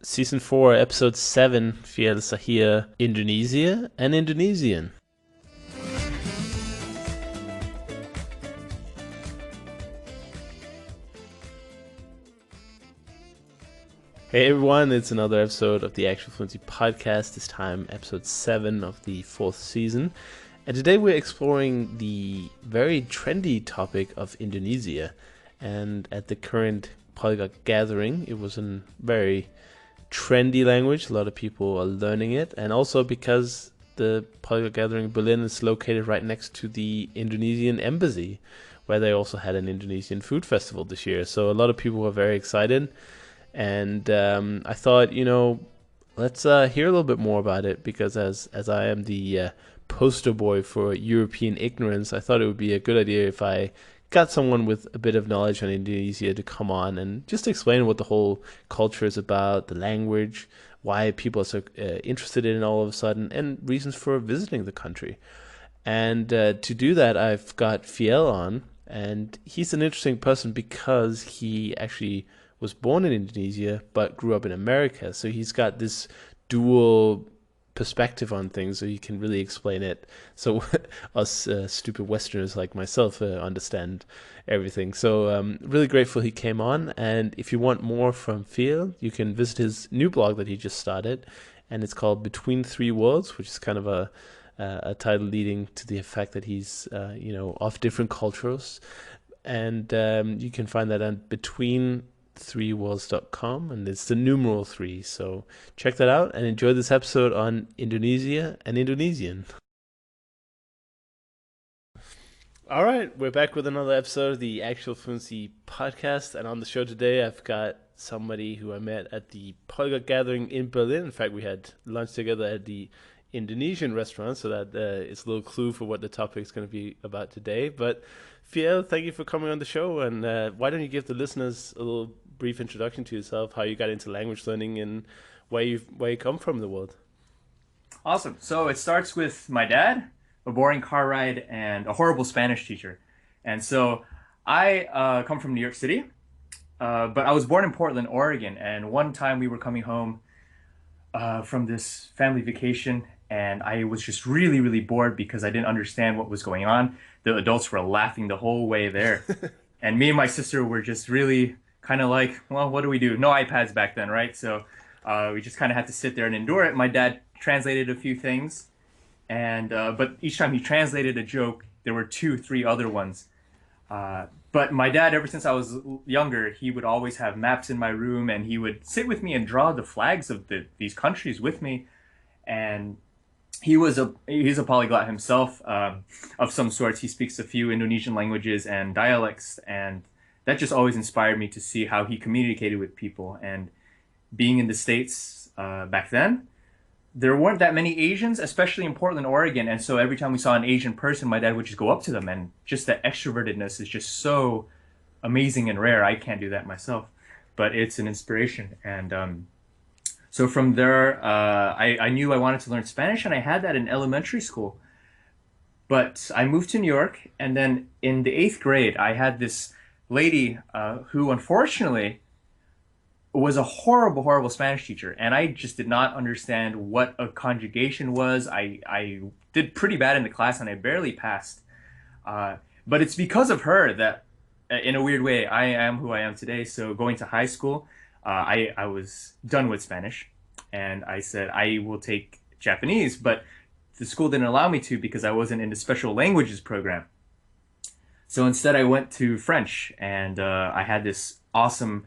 Season 4, Episode 7, Fiel Sahir, Indonesia and Indonesian. Hey everyone, it's another episode of the Actual Fluency Podcast, this time episode 7 of the 4th season. And today we're exploring the very trendy topic of Indonesia. And at the current Polyglot Gathering, it was a very trendy language. A lot of people are learning it. And also because the Polyglot Gathering in Berlin is located right next to the Indonesian embassy, where they also had an Indonesian food festival this year. So a lot of people were very excited. And I thought, let's hear a little bit more about it because as I am the poster boy for European ignorance, I thought it would be a good idea if I got someone with a bit of knowledge on Indonesia to come on and just explain what the whole culture is about, the language, why people are so interested in it all of a sudden, and reasons for visiting the country. And to do that, I've got Fiel on, and he's an interesting person because he actually was born in Indonesia but grew up in America. So he's got this dual perspective on things, so he can really explain it. So us stupid Westerners like myself understand everything. So really grateful he came on. And if you want more from Fiel, you can visit his new blog that he just started, and it's called Between Three Worlds, which is kind of a title leading to the fact that he's of different cultures. And you can find that on between3worlds.com, and it's the numeral 3. So check that out and enjoy this episode on Indonesia and Indonesian. All right, we're back with another episode of the Actual Fluency Podcast, and on the show today I've got somebody who I met at the Polyglot Gathering in Berlin. In fact, we had lunch together at the Indonesian restaurant, so that is a little clue for what the topic is going to be about today. But Fiel, thank you for coming on the show, and why don't you give the listeners a little brief introduction to yourself, how you got into language learning, and where you come from in the world? Awesome. So it starts with my dad, a boring car ride, and a horrible Spanish teacher. And so I come from New York City, but I was born in Portland, Oregon. And one time we were coming home from this family vacation, and I was just really, really bored because I didn't understand what was going on. The adults were laughing the whole way there. And me and my sister were just really kind of like, well, what do we do? No iPads back then, right? So we just kind of had to sit there and endure it. My dad translated a few things, and but each time he translated a joke, there were two, three other ones. But my dad, ever since I was younger, he would always have maps in my room, and he would sit with me and draw the flags of these countries with me. And he's a polyglot himself, of some sorts. He speaks a few Indonesian languages and dialects, and that just always inspired me to see how he communicated with people. And being in the States back then, there weren't that many Asians, especially in Portland, Oregon. And so every time we saw an Asian person, my dad would just go up to them. And just that extrovertedness is just so amazing and rare. I can't do that myself, but it's an inspiration. And so from there, I knew I wanted to learn Spanish, and I had that in elementary school. But I moved to New York, and then in the eighth grade, I had this lady who unfortunately was a horrible, horrible Spanish teacher, and I just did not understand what a conjugation was. I did pretty bad in the class, and I barely passed. But it's because of her that, in a weird way, I am who I am today. So going to high school, I was done with Spanish, and I said I will take Japanese, but the school didn't allow me to because I wasn't in the special languages program. So instead, I went to French, and I had this awesome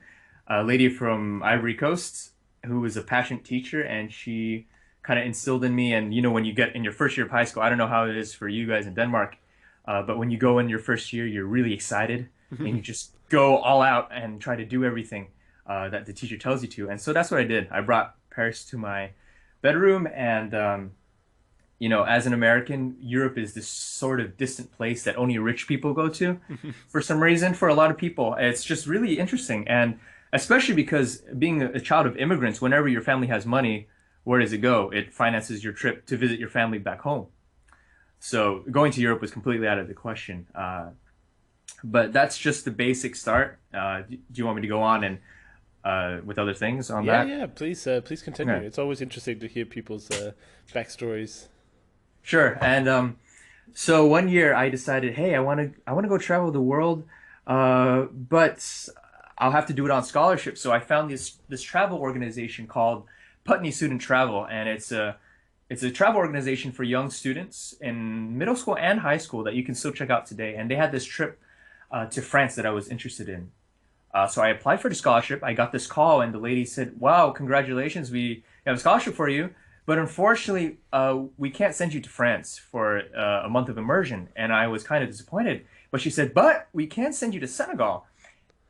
lady from Ivory Coast who was a passionate teacher, and she kind of instilled in me. And when you get in your first year of high school, I don't know how it is for you guys in Denmark, but when you go in your first year, you're really excited and you just go all out and try to do everything that the teacher tells you to. And so that's what I did. I brought Paris to my bedroom, and as an American, Europe is this sort of distant place that only rich people go to for some reason. For a lot of people, it's just really interesting. And especially because being a child of immigrants, whenever your family has money, where does it go? It finances your trip to visit your family back home. So going to Europe was completely out of the question. But that's just the basic start. Do you want me to go on and with other things on Yeah, that? yeah. Please continue. Okay. It's always interesting to hear people's backstories. Sure. And so one year I decided, hey, I want to go travel the world, but I'll have to do it on scholarship. So I found this travel organization called Putney Student Travel, and it's a travel organization for young students in middle school and high school that you can still check out today. And they had this trip to France that I was interested in. So I applied for the scholarship. I got this call, and the lady said, "Wow, congratulations! We have a scholarship for you, but unfortunately, we can't send you to France for a month of immersion." And I was kind of disappointed. But she said, "But we can send you to Senegal."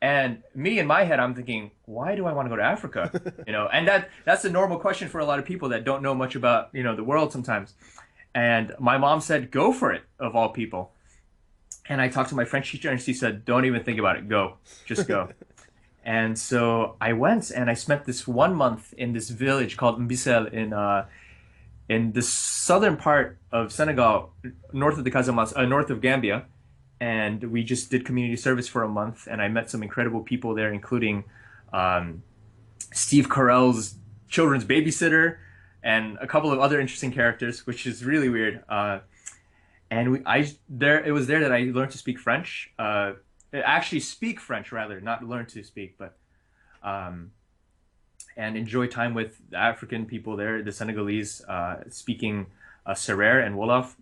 And me in my head, I'm thinking, "Why do I want to go to Africa?" And that's a normal question for a lot of people that don't know much about the world sometimes. And my mom said, "Go for it," of all people. And I talked to my French teacher, and she said, "Don't even think about it. Go, just go." And so I went and I spent this 1 month in this village called Mbissel in the southern part of Senegal, north of the Casamance, north of Gambia. And we just did community service for a month, and I met some incredible people there, including um, Steve Carell's children's babysitter and a couple of other interesting characters, which is really weird. And it was there that I learned to speak French. Actually speak French rather, not learn to speak, but um, and enjoy time with the African people there, the Senegalese, speaking Serer and Wolof.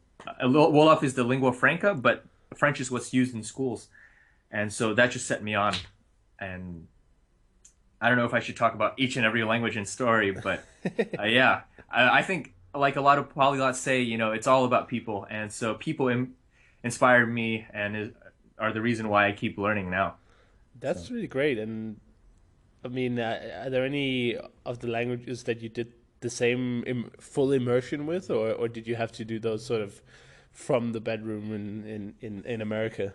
Wolof is the lingua franca, but French is what's used in schools, and so that just set me on. And I don't know if I should talk about each and every language and story, but yeah, I think like a lot of polyglots say, it's all about people, and so people inspired me and are the reason why I keep learning now. So. That's really great. And I mean, are there any of the languages that you did the same full immersion with, or did you have to do those sort of from the bedroom in America?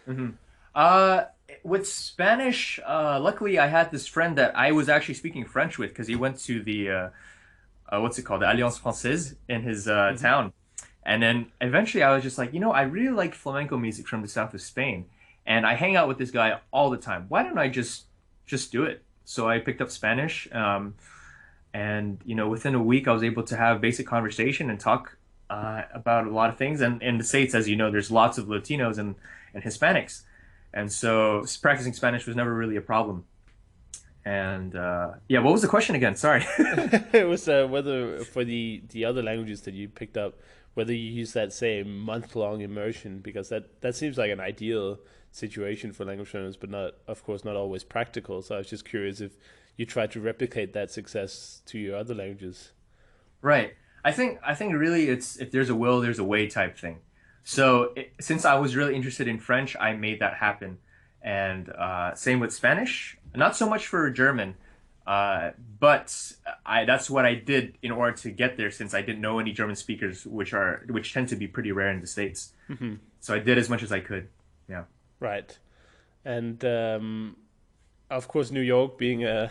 hmm Uh, with Spanish, luckily I had this friend that I was actually speaking French with because he went to the what's it called, the Alliance Française in his Hmm. town. And then eventually I was just like, I really like flamenco music from the south of Spain, and I hang out with this guy all the time. Why don't I just do it? So I picked up Spanish, and within a week I was able to have basic conversation and talk about a lot of things. And in the States, as you know, there's lots of Latinos and Hispanics, and so practicing Spanish was never really a problem. And yeah, what was the question again? Sorry. It was whether for the other languages that you picked up, whether you use that same month-long immersion, because that seems like an ideal situation for language learners, but not, of course, not always practical. So I was just curious if you try to replicate that success to your other languages. Right. I think really it's if there's a will, there's a way type thing. So since I was really interested in French, I made that happen. And same with Spanish. Not so much for German, but I that's what I did in order to get there since I didn't know any German speakers, which tend to be pretty rare in the States. Hmm. So I did as much as I could. Yeah. Right. And of course, New York being a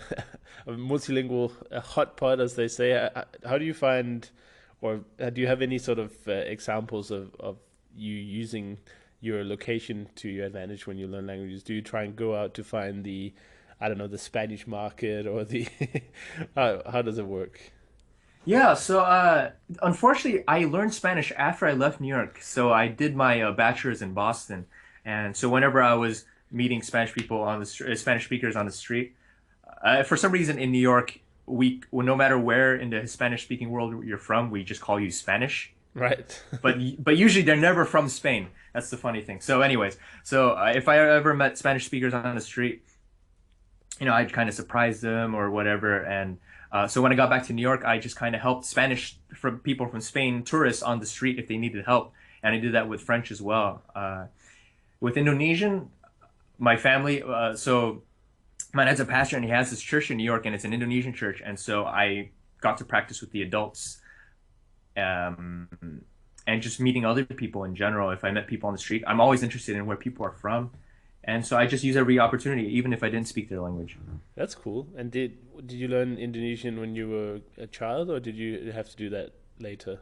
multilingual hotpot, as they say, how do you find, or do you have any sort of examples of you using your location to your advantage when you learn languages? Do you try and go out to find the, I don't know, the Spanish market or the, how does it work? Yeah, so unfortunately, I learned Spanish after I left New York. So I did my bachelor's in Boston, and so whenever I was meeting Spanish people on the Spanish speakers on the street, for some reason in New York, well, no matter where in the Spanish speaking world you're from, we just call you Spanish. Right. But usually they're never from Spain. That's the funny thing. So, anyways, so if I ever met Spanish speakers on the street, I'd kind of surprise them or whatever. And so when I got back to New York, I just kind of helped Spanish from people from Spain, tourists on the street if they needed help. And I did that with French as well. With Indonesian, my family, so my dad's a pastor and he has this church in New York and it's an Indonesian church. And so I got to practice with the adults, um, and just meeting other people in general. If I met people on the street, I'm always interested in where people are from. And so I just use every opportunity, even if I didn't speak their language. That's cool. And did you learn Indonesian when you were a child, or did you have to do that later?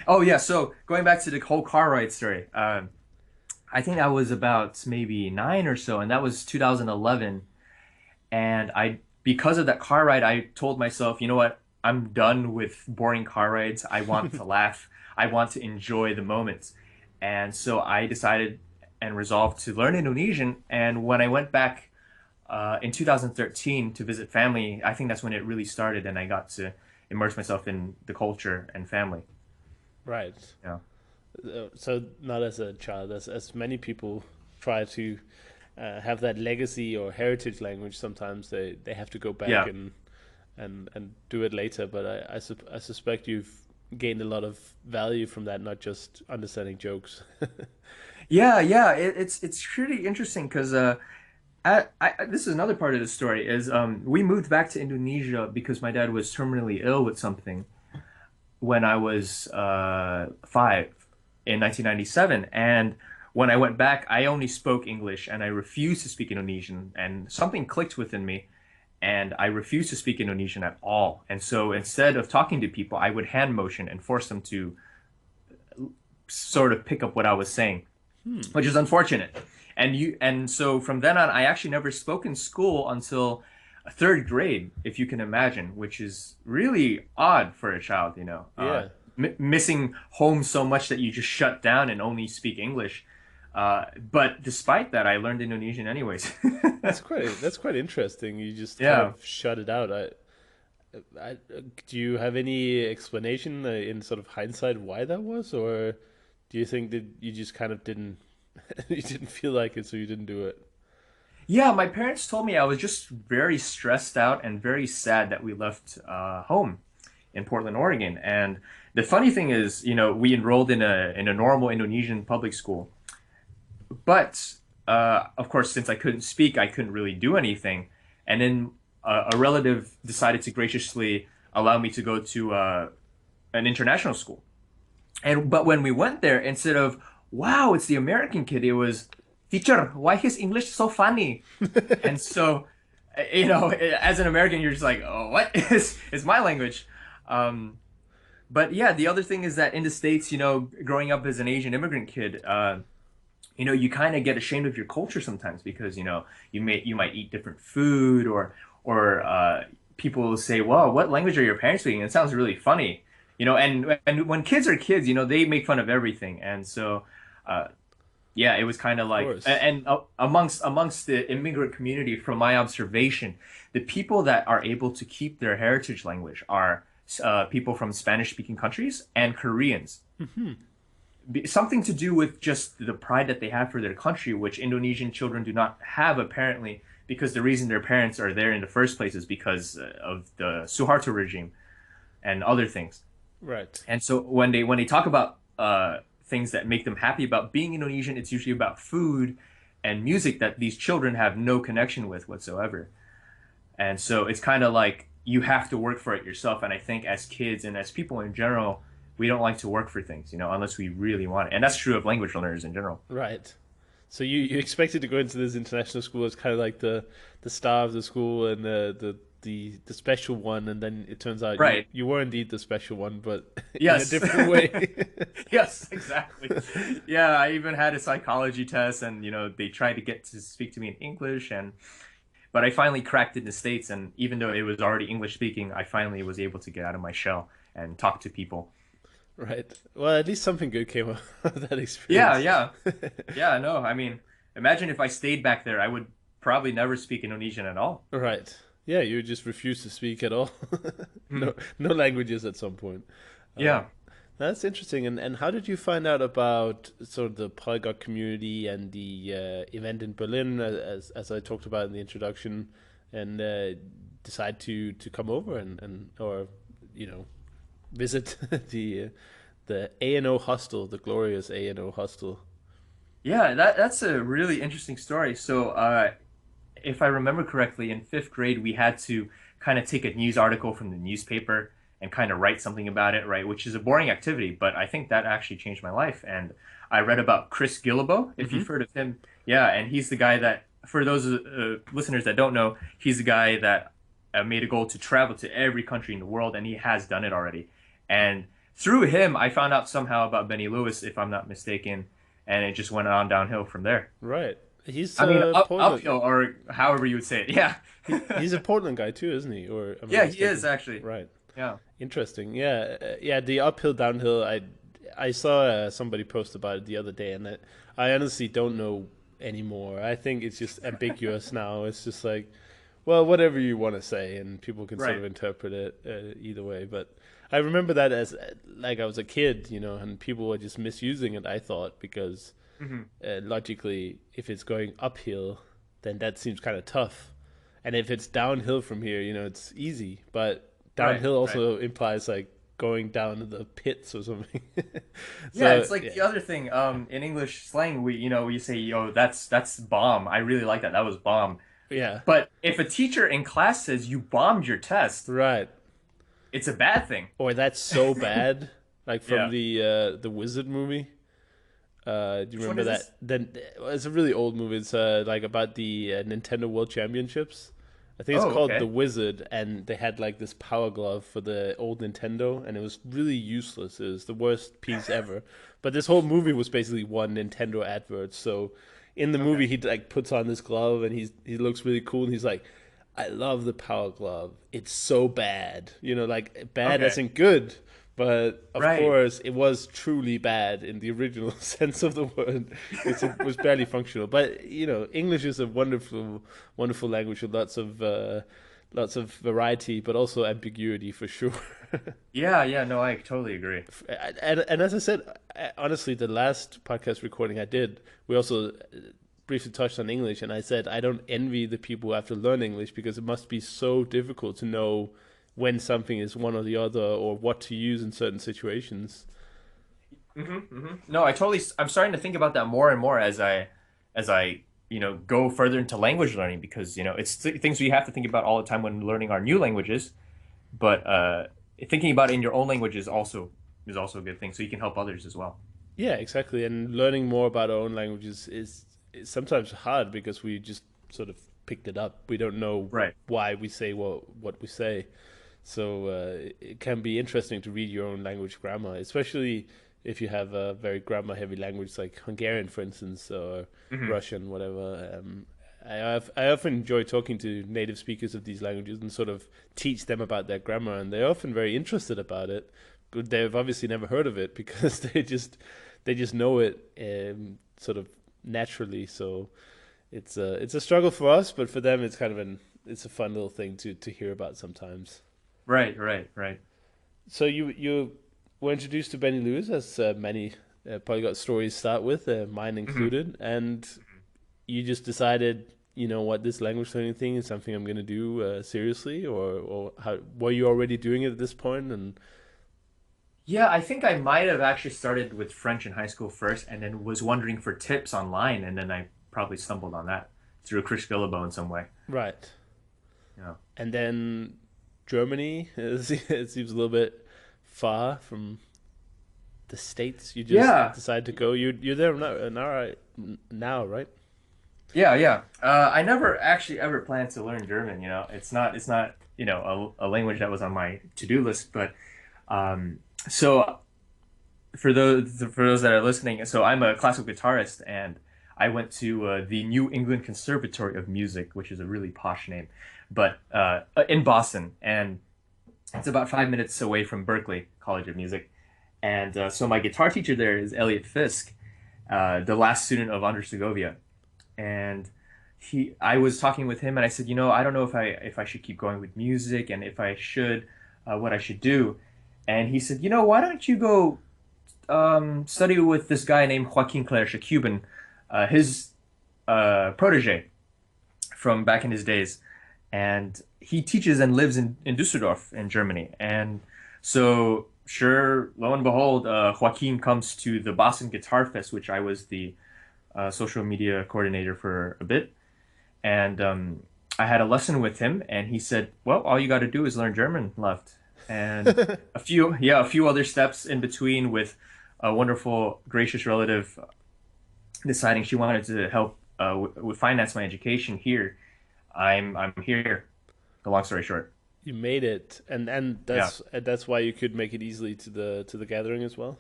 Oh yeah, so going back to the whole car ride story, I think I was about maybe 9 or so, and that was 2011. And because of that car ride, I told myself, you know what? I'm done with boring car rides. I want to laugh. I want to enjoy the moments. And so I decided and resolved to learn Indonesian. And when I went back in 2013 to visit family, I think that's when it really started, and I got to immerse myself in the culture and family. Right. Yeah. So not as a child, as many people try to have that legacy or heritage language. Sometimes they have to go back Yeah. and do it later. But I suspect you've gained a lot of value from that, not just understanding jokes. Yeah. It's pretty interesting because this is another part of the story is we moved back to Indonesia because my dad was terminally ill with something when I was five in 1997. And when I went back, I only spoke English and I refused to speak Indonesian. And something clicked within me, and I refused to speak Indonesian at all. And so instead of talking to people, I would hand motion and force them to sort of pick up what I was saying, which is unfortunate. And so from then on, I actually never spoke in school until third grade, if you can imagine, which is really odd for a child, Yeah, missing home so much that you just shut down and only speak English. But despite that, I learned Indonesian anyways. that's quite interesting. You just kind Yeah. of shut it out. Do you have any explanation in sort of hindsight why that was, or do you think that you just kind of didn't you didn't feel like it, so you didn't do it? Yeah, my parents told me I was just very stressed out and very sad that we left home in Portland, Oregon. And the funny thing is, we enrolled in a normal Indonesian public school. But of course, since I couldn't speak, I couldn't really do anything. And then a relative decided to graciously allow me to go to an international school. But when we went there, instead of wow, it's the American kid, it was teacher, why his English so funny? And so, as an American, you're just like, oh, what is my language? Um, but yeah, the other thing is that in the States, growing up as an Asian immigrant kid, you kind of get ashamed of your culture sometimes because you might eat different food or people will say, "Well, what language are your parents speaking?" It sounds really funny, And when kids are kids, they make fun of everything, and so uh, yeah, it was kind of Of like, course. and amongst the immigrant community, from my observation, the people that are able to keep their heritage language are people from Spanish-speaking countries and Koreans. Something to do with just the pride that they have for their country, which Indonesian children do not have apparently, because the reason their parents are there in the first place is because of the Suharto regime and other things. Right. And so when they talk about things that make them happy about being Indonesian, it's usually about food and music that these children have no connection with whatsoever. And so it's kind of like you have to work for it yourself. And I think as kids and as people in general, we don't like to work for things, unless we really want it. And that's true of language learners in general. Right. So you expected to go into this international school as kind of like the star of the school and the special one, and then it turns out Right. you were indeed the special one, but in a Yes. different way. Yes, exactly. Yeah, I even had a psychology test and they tried to get to speak to me in English and but I finally cracked it in the States, and even though it was already English speaking, I finally was able to get out of my shell and talk to people. Right. Well, at least something good came out of that Yeah, experience. yeah. Yeah, no, I mean, imagine if I stayed back there, I would probably never speak Indonesian at all. Right. Yeah, you just refuse to speak at all. Hmm. No languages at some point. Uh, Yeah. that's interesting. And how did you find out about sort of the polyglot community and the event in Berlin, as I talked about in the introduction, and decide to come over and or you know visit the A&O hostel, the glorious A&O hostel. Yeah, that's a really interesting story. So, if I remember correctly, in fifth grade, we had to kind of take a news article from the newspaper and kind of write something about it, right? Which is a boring activity, but I think that actually changed my life. And I read about Chris Gillibo, if Hmm. you've heard of him. Yeah, and he's the guy that, for those listeners that don't know, he's the guy that made a goal to travel to every country in the world, and he has done it already. And through him, I found out somehow about Benny Lewis, if I'm not mistaken, and it just went on downhill from there. Right. He's I mean, Portland. uphill or however you would say it. Yeah. He's a Portland guy too, isn't he? Or am I Yeah, he is mistaken? actually. Right. Yeah. Interesting. Yeah, yeah. The uphill downhill. I saw somebody post about it the other day, and I honestly don't know anymore. I think it's just ambiguous now. It's just like, well, whatever you want to say, and people can sort Right. of interpret it either way. But I remember that as like I was a kid, and people were just misusing it. I thought because Hmm. logically, if it's going uphill, then that seems kind of tough, and if it's downhill from here, it's easy. But Right. downhill Right. also implies like going down to the pits or something. Yeah, So it's like yeah, the other thing. In English slang, we say, "Yo, that's bomb." I really like that. That was bomb. yeah, But if a teacher in class says you bombed your test, right. it's a bad thing. Or that's so bad, like from Yeah. the Wizard movie. Do you Which one remember is that? this? Then it's a really old movie. It's like about the Nintendo World Championships. I think it's Oh, called The okay. Wizard, and they had like this power glove for the old Nintendo, and it was really useless. It was the worst piece ever. But this whole movie was basically one Nintendo advert. So in the Okay. movie, he like puts on this glove, and he looks really cool, and he's like, "I love the power glove. It's so bad, like bad Okay. as in good." But of Right. course, it was truly bad in the original sense of the word. It was barely functional. But English is a wonderful, wonderful language with lots of variety, but also ambiguity for sure. Yeah, yeah, no, I totally agree. And as I said, honestly, the last podcast recording I did, we also briefly touched on English, and I said I don't envy the people who have to learn English because it must be so difficult to know when something is one or the other or what to use in certain situations. No, I'm starting to think about that more and more as I go further into language learning because, it's things we have to think about all the time when learning our new languages, but thinking about it in your own language is also a good thing so you can help others as well. Yeah, exactly. And learning more about our own languages is sometimes hard because we just sort of picked it up. We don't know Right. why we say what we say. So it can be interesting to read your own language grammar, especially if you have a very grammar heavy language like Hungarian, for instance, or Hmm. Russian, whatever. I often enjoy talking to native speakers of these languages and sort of teach them about their grammar, and they're often very interested about it. They've obviously never heard of it because they just know it sort of naturally. So it's a struggle for us, but for them it's kind of it's a fun little thing to hear about sometimes. Right, right, right. So you were introduced to Benny Lewis, as many polyglot stories start with, mine Hmm. included, and you just decided, what, this language learning thing is something I'm going to do seriously, or how were you already doing it at this point? And Yeah, I think I might have actually started with French in high school first and then was wondering for tips online, and then I probably stumbled on that through Chris Guillebeau in some way. right, Yeah. and then Germany, it seems a little bit far from the states. You just Yeah, decided to go. You're there now, right? yeah, yeah. I never actually ever planned to learn German. It's not a language that was on my to-do list. But so for those that are listening, so I'm a classical guitarist, and I went to the New England Conservatory of Music, which is a really posh name, but in Boston, and it's about 5 minutes away from Berkeley College of Music. And so my guitar teacher there is Elliot Fisk, the last student of Andres Segovia, and I was talking with him, and I said, I don't know if I should keep going with music, and if I should, what I should do. And he said, why don't you go study with this guy named Joaquin Clerch, a Cuban, his protege from back in his days, and he teaches and lives in Düsseldorf in Germany. And so, sure, lo and behold, Joaquin comes to the Boston Guitar Fest, which I was the social media coordinator for a bit. And I had a lesson with him, and he said, "Well, all you got to do is learn German left." And a few other steps in between with a wonderful, gracious relative deciding she wanted to help with finance my education here. I'm here. The long story short. You made it, and Yeah. that's why you could make it easily to the gathering as well.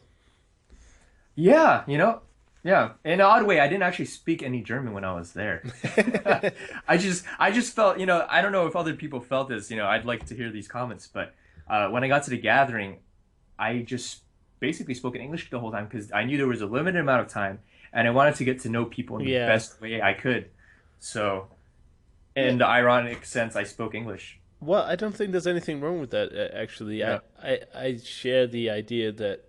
Yeah, Yeah, in an odd way, I didn't actually speak any German when I was there. I just felt, I don't know if other people felt this, I'd like to hear these comments, but when I got to the gathering, I just basically spoke in English the whole time because I knew there was a limited amount of time and I wanted to get to know people in the Yeah. best way I could. So, Yeah. in the ironic sense, I spoke English. Well, I don't think there's anything wrong with that, actually. Yeah. I share the idea that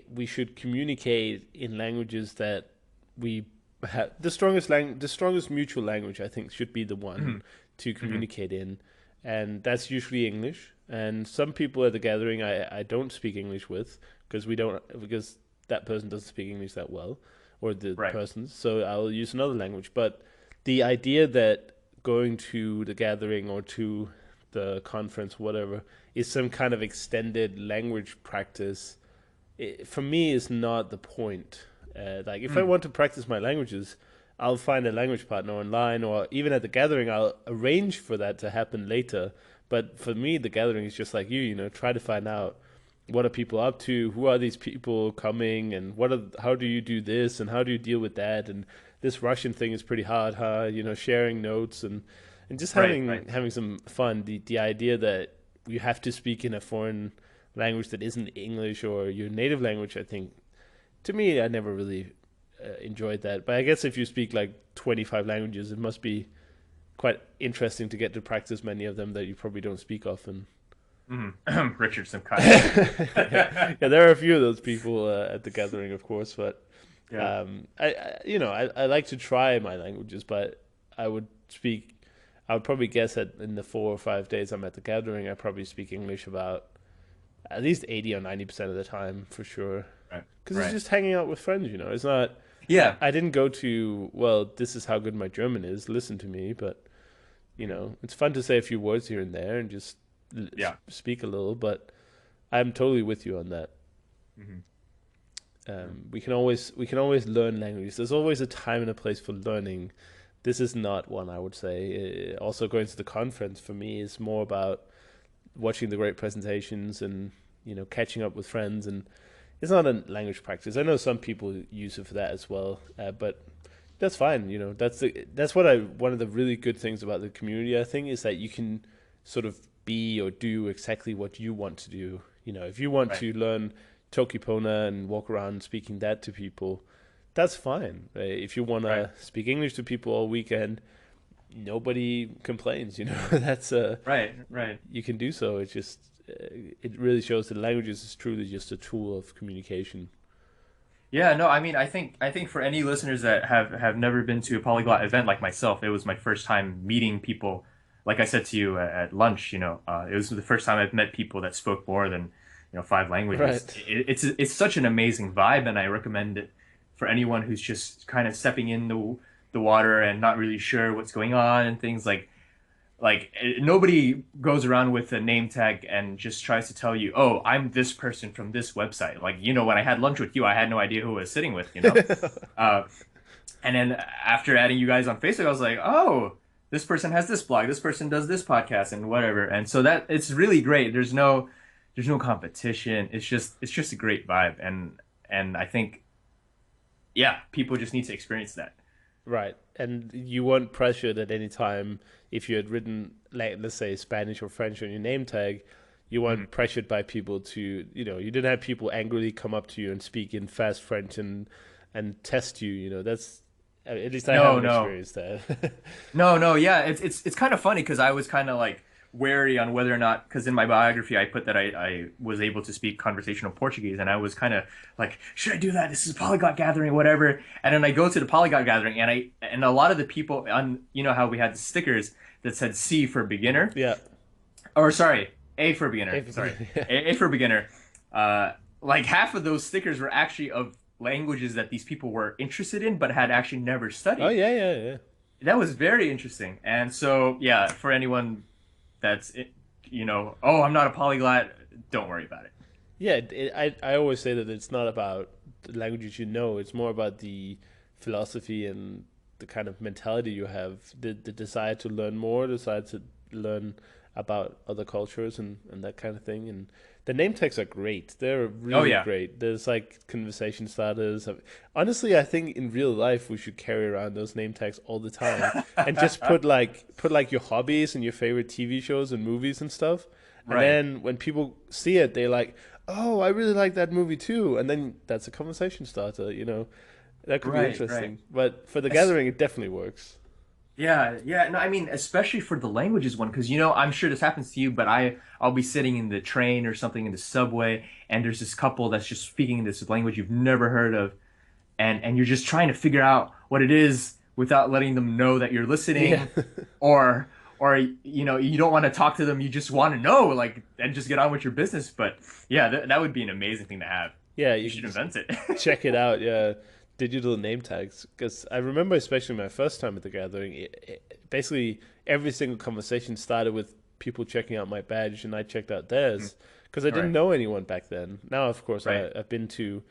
we should communicate in languages that we have the strongest mutual language. I think should be the one Hmm. to Hmm. communicate in, and that's usually English. And some people at the gathering I don't speak English with because that person doesn't speak English that well, or the Right. persons. So I'll use another language. But the idea that going to the gathering or to the conference, whatever, is some kind of extended language practice for me is not the point. Like if I Mm. want to practice my languages, I'll find a language partner online, or even at the gathering, I'll arrange for that to happen later. But for me, the gathering is just like try to find out what are people up to, who are these people coming, and how do you do this, and how do you deal with that, and this Russian thing is pretty hard, huh? Sharing notes and just Right, right. having some fun. The idea that you have to speak in a foreign language that isn't English or your native language, I think, to me, I never really enjoyed that. But I guess if you speak like 25 languages, it must be quite interesting to get to practice many of them that you probably don't speak often. Richard Yeah, Simkaya. there are a few of those people at the gathering, of course, but Yeah. I like to try my languages, but I would speak. I would probably guess that in the 4 or 5 days I'm at the gathering, I probably speak English about at least 80 or 90% of the time for sure. Right. Because it's Right. just hanging out with friends, It's not. Yeah. I didn't go to. Well, this is how good my German is. Listen to me, but it's fun to say a few words here and there and just Yeah. speak a little. But I'm totally with you on that. Hmm. We can always learn languages. There's always a time and a place for learning. This is not one, I would say. Also, going to the conference for me is more about watching the great presentations and catching up with friends, and it's not a language practice. I know some people use it for that as well, but that's fine. That's one of the really good things about the community, I think, is that you can sort of be or do exactly what you want to do. If you want Right. to learn Tokipona and walk around speaking that to people, that's fine. Right? If you want Right. to speak English to people all weekend, nobody complains. That's Right. Right. you can do so. It's just it really shows that languages is truly just a tool of communication. Yeah, no, I mean, I think for any listeners that have never been to a polyglot event like myself, it was my first time meeting people. Like I said to you at lunch, it was the first time I've met people that spoke more than, five languages. Right. It's such an amazing vibe, and I recommend it for anyone who's just kind of stepping in the water and not really sure what's going on and things nobody goes around with a name tag and just tries to tell you, "Oh, I'm this person from this website." Like, when I had lunch with you, I had no idea who I was sitting with. Uh, and then after adding you guys on Facebook, I was like, "Oh, this person has this blog, this person does this podcast and whatever." And so that it's really great. There's no competition. It's just a great vibe and I think yeah, people just need to experience that. Right. And you weren't pressured at any time if you had written, like, let's say Spanish or French on your name tag. You Mhm. weren't pressured by people to, you didn't have people angrily come up to you and speak in fast French and test you. That's at least I No, haven't no. experienced that. No, no, yeah, it's kind of funny because I was kind of like wary on whether or not because in my biography I put that I was able to speak conversational Portuguese and I was kind of like, should I do that? This is a polyglot gathering, whatever. And then I go to the polyglot gathering and a lot of the people on how we had the stickers that said C for beginner Yeah. or sorry A for beginner, sorry Yeah. A for beginner. Like half of those stickers were actually of languages that these people were interested in but had actually never Oh, studied. yeah, yeah, yeah. That was very interesting. And so, yeah, for anyone that's, oh, I'm not a polyglot, don't worry about it. Yeah, I always say that it's not about the languages it's more about the philosophy and the kind of mentality you have, the desire to learn more, desire to learn about other cultures and that kind of thing. And the name tags are great. They're Oh really yeah. great. There's like conversation starters. Honestly, I think in real life we should carry around those name tags all the time and just put like your hobbies and your favorite TV shows and movies and stuff. And Right. then when people see it, they're like, "Oh, I really like that movie too." And then that's a conversation starter. That could be Right. Right. interesting. But for the Es- gathering, it definitely works. Yeah, yeah. No, I mean, especially for the languages one, because I'm sure this happens to you, but I'll be sitting in the train or something in the subway, and there's this couple that's just speaking this language you've never heard of, and you're just trying to figure out what it is without letting them know that you're Yeah. listening, or you don't want to talk to them, you just want to know, like, and just get on with your business. But yeah, that would be an amazing thing to have. Yeah, You you can should just invent it. check it out. Yeah, digital name tags. Because I remember, especially my first time at the gathering, basically every single conversation started with people checking out my badge, and I checked out theirs because I didn't Right, know anyone back then. Now, of course, right. I've been to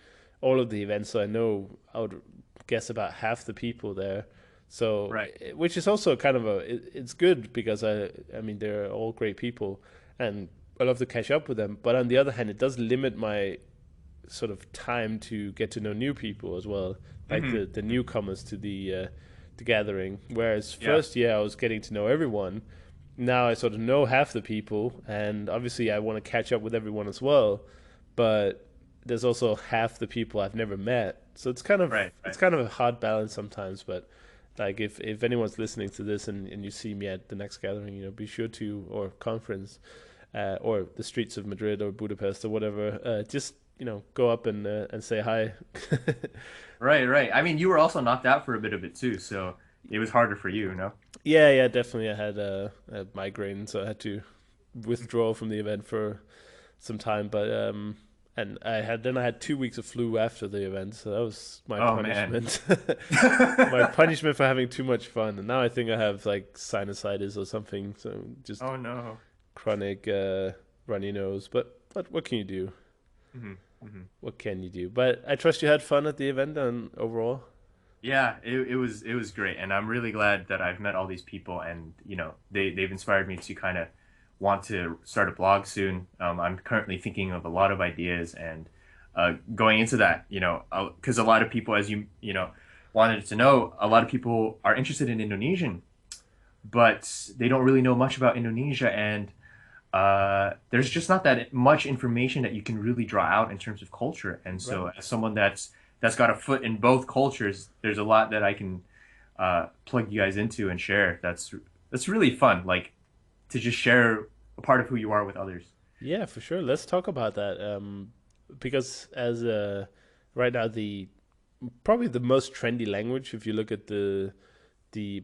all of the events, so I know I would guess about half the people there. So, Right. which is also kind of it's good because I mean they're all great people, and I love to catch up with them. But on the other hand, it does limit my sort of time to get to know new people as well, like Hmm. the newcomers to the gathering. Whereas Yeah. first year I was getting to know everyone. Now I sort of know half the people, and obviously I want to catch up with everyone as well. But there's also half the people I've never met, so Right, it's right. kind of a hard balance sometimes. But like if anyone's listening to this and you see me at the next gathering, be sure to or conference or the streets of Madrid or Budapest or whatever, just go up and say hi. Right, right. I mean, you were also knocked out for a bit of it too, so it was harder for you, no? Yeah, yeah, definitely. I had a migraine, so I had to withdraw from the event for some time. But and I had 2 weeks of flu after the event, so that was my Oh man. punishment. My punishment for having too much fun. And now I think I have like sinusitis or something, so just Oh no. chronic runny nose. But what can you do? Hmm. Hmm. What can you do? But I trust you had fun at the event and overall. Yeah, it was great, and I'm really glad that I've met all these people, and they've inspired me to kind of want to start a blog soon. I'm currently thinking of a lot of ideas, and going into that, because a lot of people, as wanted to know, a lot of people are interested in Indonesian, but they don't really know much about Indonesia, and there's just not that much information that you can really draw out in terms of culture. And Right. so, as someone that's got a foot in both cultures, there's a lot that I can plug you guys into and share. That's really fun, like to just share a part of who you are with others. Yeah, for sure. Let's talk about that. Because as right now the probably the most trendy language, if you look at the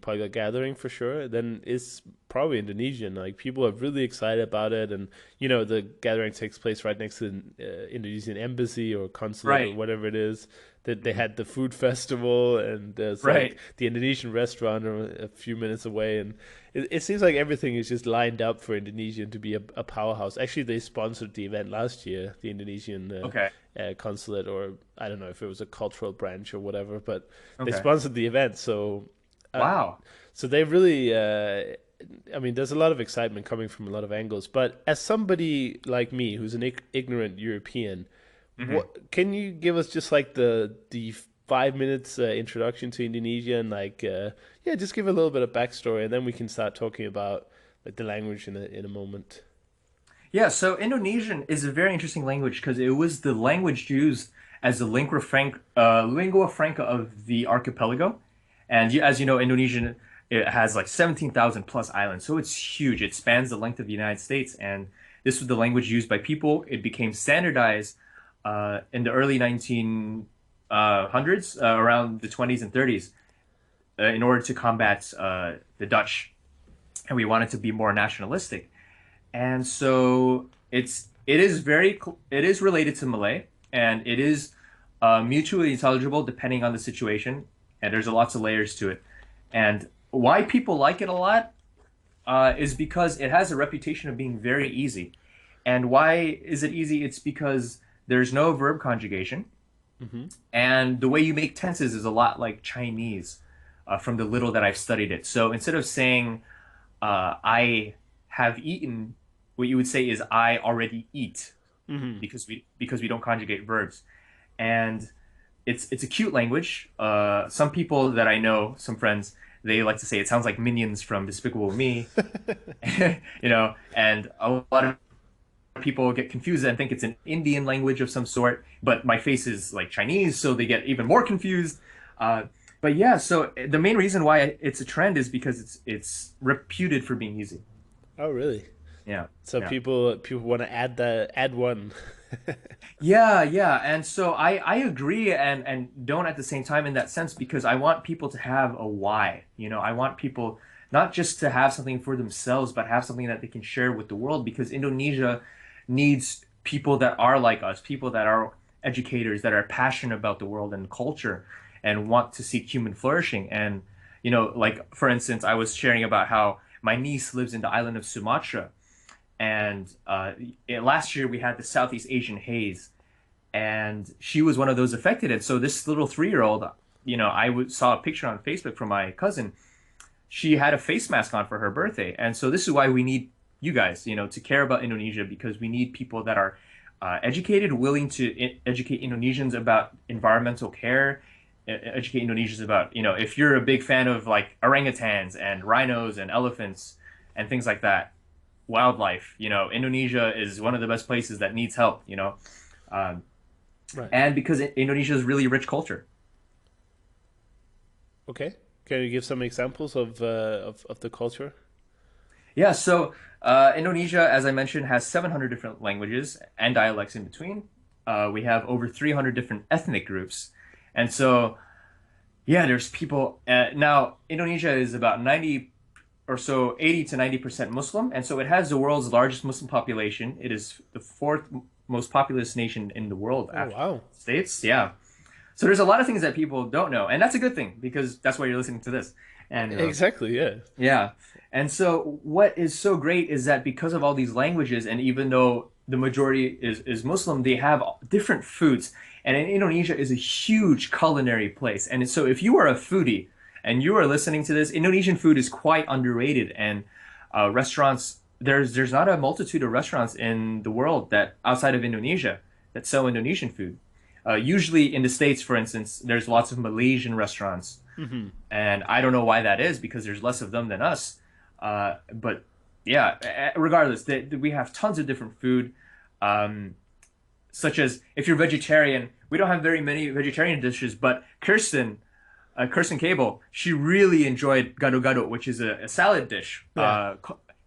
Polyglot Gathering for sure, then it's probably Indonesian. Like people are really excited about it, and the gathering takes place right next to the Indonesian embassy or consulate or Right. whatever it is. That they Mhm. had the food festival, and there's like Right. the Indonesian restaurant a few minutes away, and it seems like everything is just lined up for Indonesia to be a powerhouse. Actually, they sponsored the event last year, the Indonesian Okay. consulate, or I don't know if it was a cultural branch or whatever, but they Okay. sponsored the event. Uh, Wow. so they really, I mean, there's a lot of excitement coming from a lot of angles. But as somebody like me, who's an ignorant European, Hmm. what can you give us just like the 5 minutes introduction to Indonesia and like yeah, just give a little bit of backstory, and then we can start talking about like the language in a moment. Yeah, so Indonesian is a very interesting language because it was the language used as the lingua franca of the archipelago. And as you know, Indonesian, it has like 17,000 plus islands, so it's huge. It spans the length of the United States, and this was the language used by people. It became standardized in the early 1900s, around the 20s and 30s, in order to combat the Dutch, and we wanted to be more nationalistic. And so it is related to Malay, and it is mutually intelligible depending on the situation, and there's lots of layers to it. And why people like it a lot is because it has a reputation of being very easy. And why is it easy? It's because there's no verb conjugation, Hmm. and the way you make tenses is a lot like Chinese, from the little that I've studied it. So instead of saying I have eaten, what you would say is I already eat, Hmm. because we don't conjugate verbs. And it's a cute language. Some people that I know, some friends, they like to say it sounds like minions from Despicable Me, and a lot of people get confused and think it's an Indian language of some sort, but my face is like Chinese, so they get even more confused. Uh, but yeah, so the main reason why it's a trend is because it's reputed for being easy. Oh, really? Yeah, So yeah. people want to add one. Yeah, yeah. And so I agree and don't at the same time in that sense because I want people to have a why. I want people not just to have something for themselves, but have something that they can share with the world because Indonesia needs people that are like us, people that are educators, that are passionate about the world and culture and want to see human flourishing. And, like for instance, I was sharing about how my niece lives in the island of Sumatra. And last year we had the Southeast Asian haze, and she was one of those affected. And so this little 3-year old, saw a picture on Facebook from my cousin. She had a face mask on for her birthday, and so this is why we need you guys, to care about Indonesia because we need people that are educated, willing to educate Indonesians about environmental care, educate Indonesians about, if you're a big fan of like orangutans and rhinos and elephants and things like that, wildlife, Indonesia is one of the best places that needs help, um, Right. and because Indonesia is really rich culture. Okay. Can you give some examples of the culture? Yeah, so Indonesia, as I mentioned, has 700 different languages and dialects in between. We have over 300 different ethnic groups. And so, yeah, there's people. Now, Indonesia is about 90 or so, 80 to 90% Muslim. And so it has the world's largest Muslim population. It is the fourth most populous nation in the world Oh, after wow. the States. Yeah. So there's a lot of things that people don't know. And that's a good thing because that's why you're listening to this. And Exactly, yeah. yeah. And so what is so great is that because of all these languages, and even though the majority is Muslim, they have different foods. And Indonesia is a huge culinary place. And so if you are a foodie and you are listening to this, Indonesian food is quite underrated. And restaurants, there's not a multitude of restaurants in the world that outside of Indonesia that sell Indonesian food. Usually in the States, for instance, there's lots of Malaysian restaurants, Hmm. and I don't know why that is because there's less of them than us. But yeah, regardless, we have tons of different food, um, such as if you're vegetarian, we don't have very many vegetarian dishes, but Kirsten Cable, she really enjoyed gado-gado, which is a salad dish. Yeah.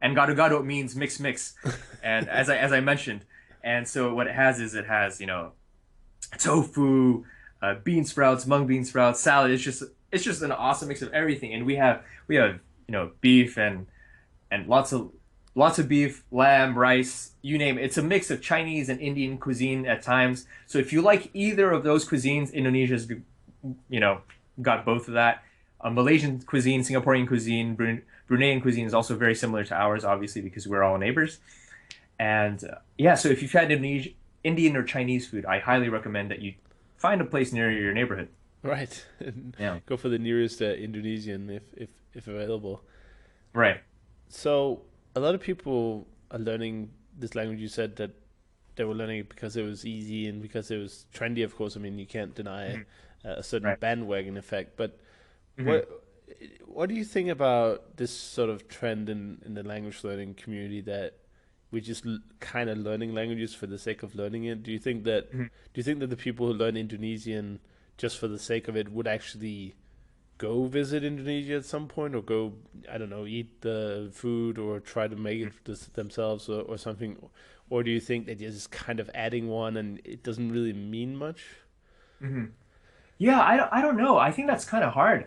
And gado-gado means mix mix, and as I mentioned, and so what it has is it has tofu, bean sprouts, mung bean sprouts, salad. It's just an awesome mix of everything. And we have beef and lots of beef, lamb, rice, you name it. It's a mix of Chinese and Indian cuisine at times. So if you like either of those cuisines, Indonesia's you know got both of that. Malaysian cuisine, Singaporean cuisine, Bruneian cuisine is also very similar to ours, obviously because we're all neighbors. And yeah, so if you've had Indian or Chinese food, I highly recommend that you find a place near your neighborhood. Right. And Yeah. go for the nearest Indonesian if available. Right. So a lot of people are learning this language. You said that they were learning it because it was easy and because it was trendy. Of course, I mean you can't deny Mhm. a certain Right. bandwagon effect. But Hmm. what what do you think about this sort of trend in the language learning community that we're just kind of learning languages for the sake of learning it? Hmm. Do you think that the people who learn Indonesian just for the sake of it would actually go visit Indonesia at some point, or go, I don't know, eat the food or try to make it themselves, or something? Or do you think that you're just kind of adding one and it doesn't really mean much? Hmm. Yeah, I don't know. I think that's kind of hard.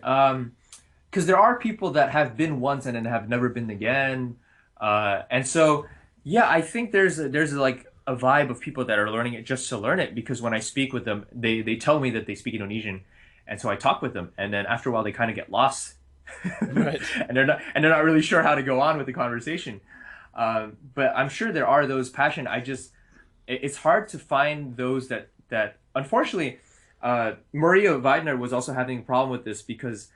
Because there are people that have been once and then have never been again. And so, yeah, I think there's like a vibe of people that are learning it just to learn it. Because when I speak with them, they tell me that they speak Indonesian, and so I talk with them, and then after a while they kind of get lost, Right. and they're not really sure how to go on with the conversation. But I'm sure there are those passionate. It's hard to find those that unfortunately, Maria Weidner was also having a problem with this because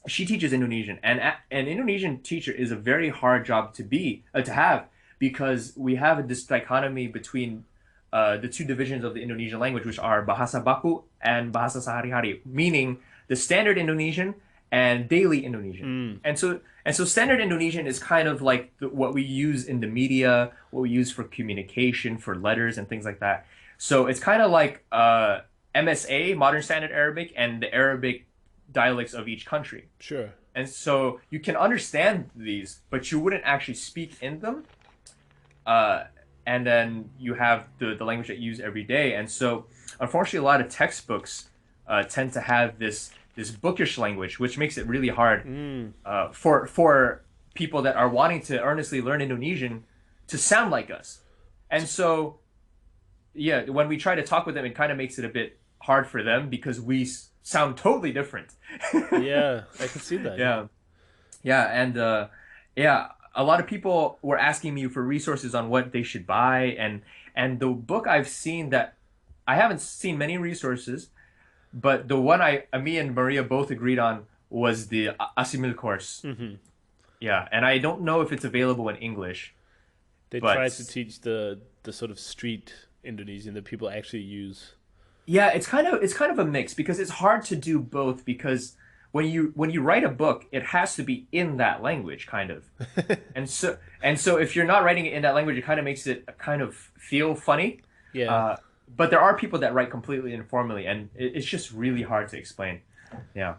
she teaches Indonesian, and an Indonesian teacher is a very hard job to have, because we have this dichotomy between the two divisions of the Indonesian language, which are Bahasa Baku and Bahasa Sehari-hari, meaning the standard Indonesian and daily Indonesian. And so standard Indonesian is kind of like what we use in the media, what we use for communication, for letters and things like that. So it's kind of like MSA, Modern Standard Arabic, and the Arabic dialects of each country. Sure. And so you can understand these, but you wouldn't actually speak in them. And then you have the language that you use every day. And so, unfortunately, a lot of textbooks tend to have this bookish language, which makes it really hard for people that are wanting to earnestly learn Indonesian to sound like us. And so, yeah, when we try to talk with them, it kind of makes it a bit hard for them because we sound totally different. Yeah, I can see that. And yeah, a lot of people were asking me for resources on what they should buy, and the book I've seen that I haven't seen many resources, but the one me and Maria both agreed on was the Asimil course. Yeah, and I don't know if it's available in English. They try to teach the sort of street Indonesian that people actually use. Yeah, it's kind of a mix, because it's hard to do both, because when you write a book, it has to be in that language, kind of. and so if you're not writing it in that language, it kind of makes it kind of feel funny. Yeah. But there are people that write completely informally, and it's just really hard to explain. Yeah.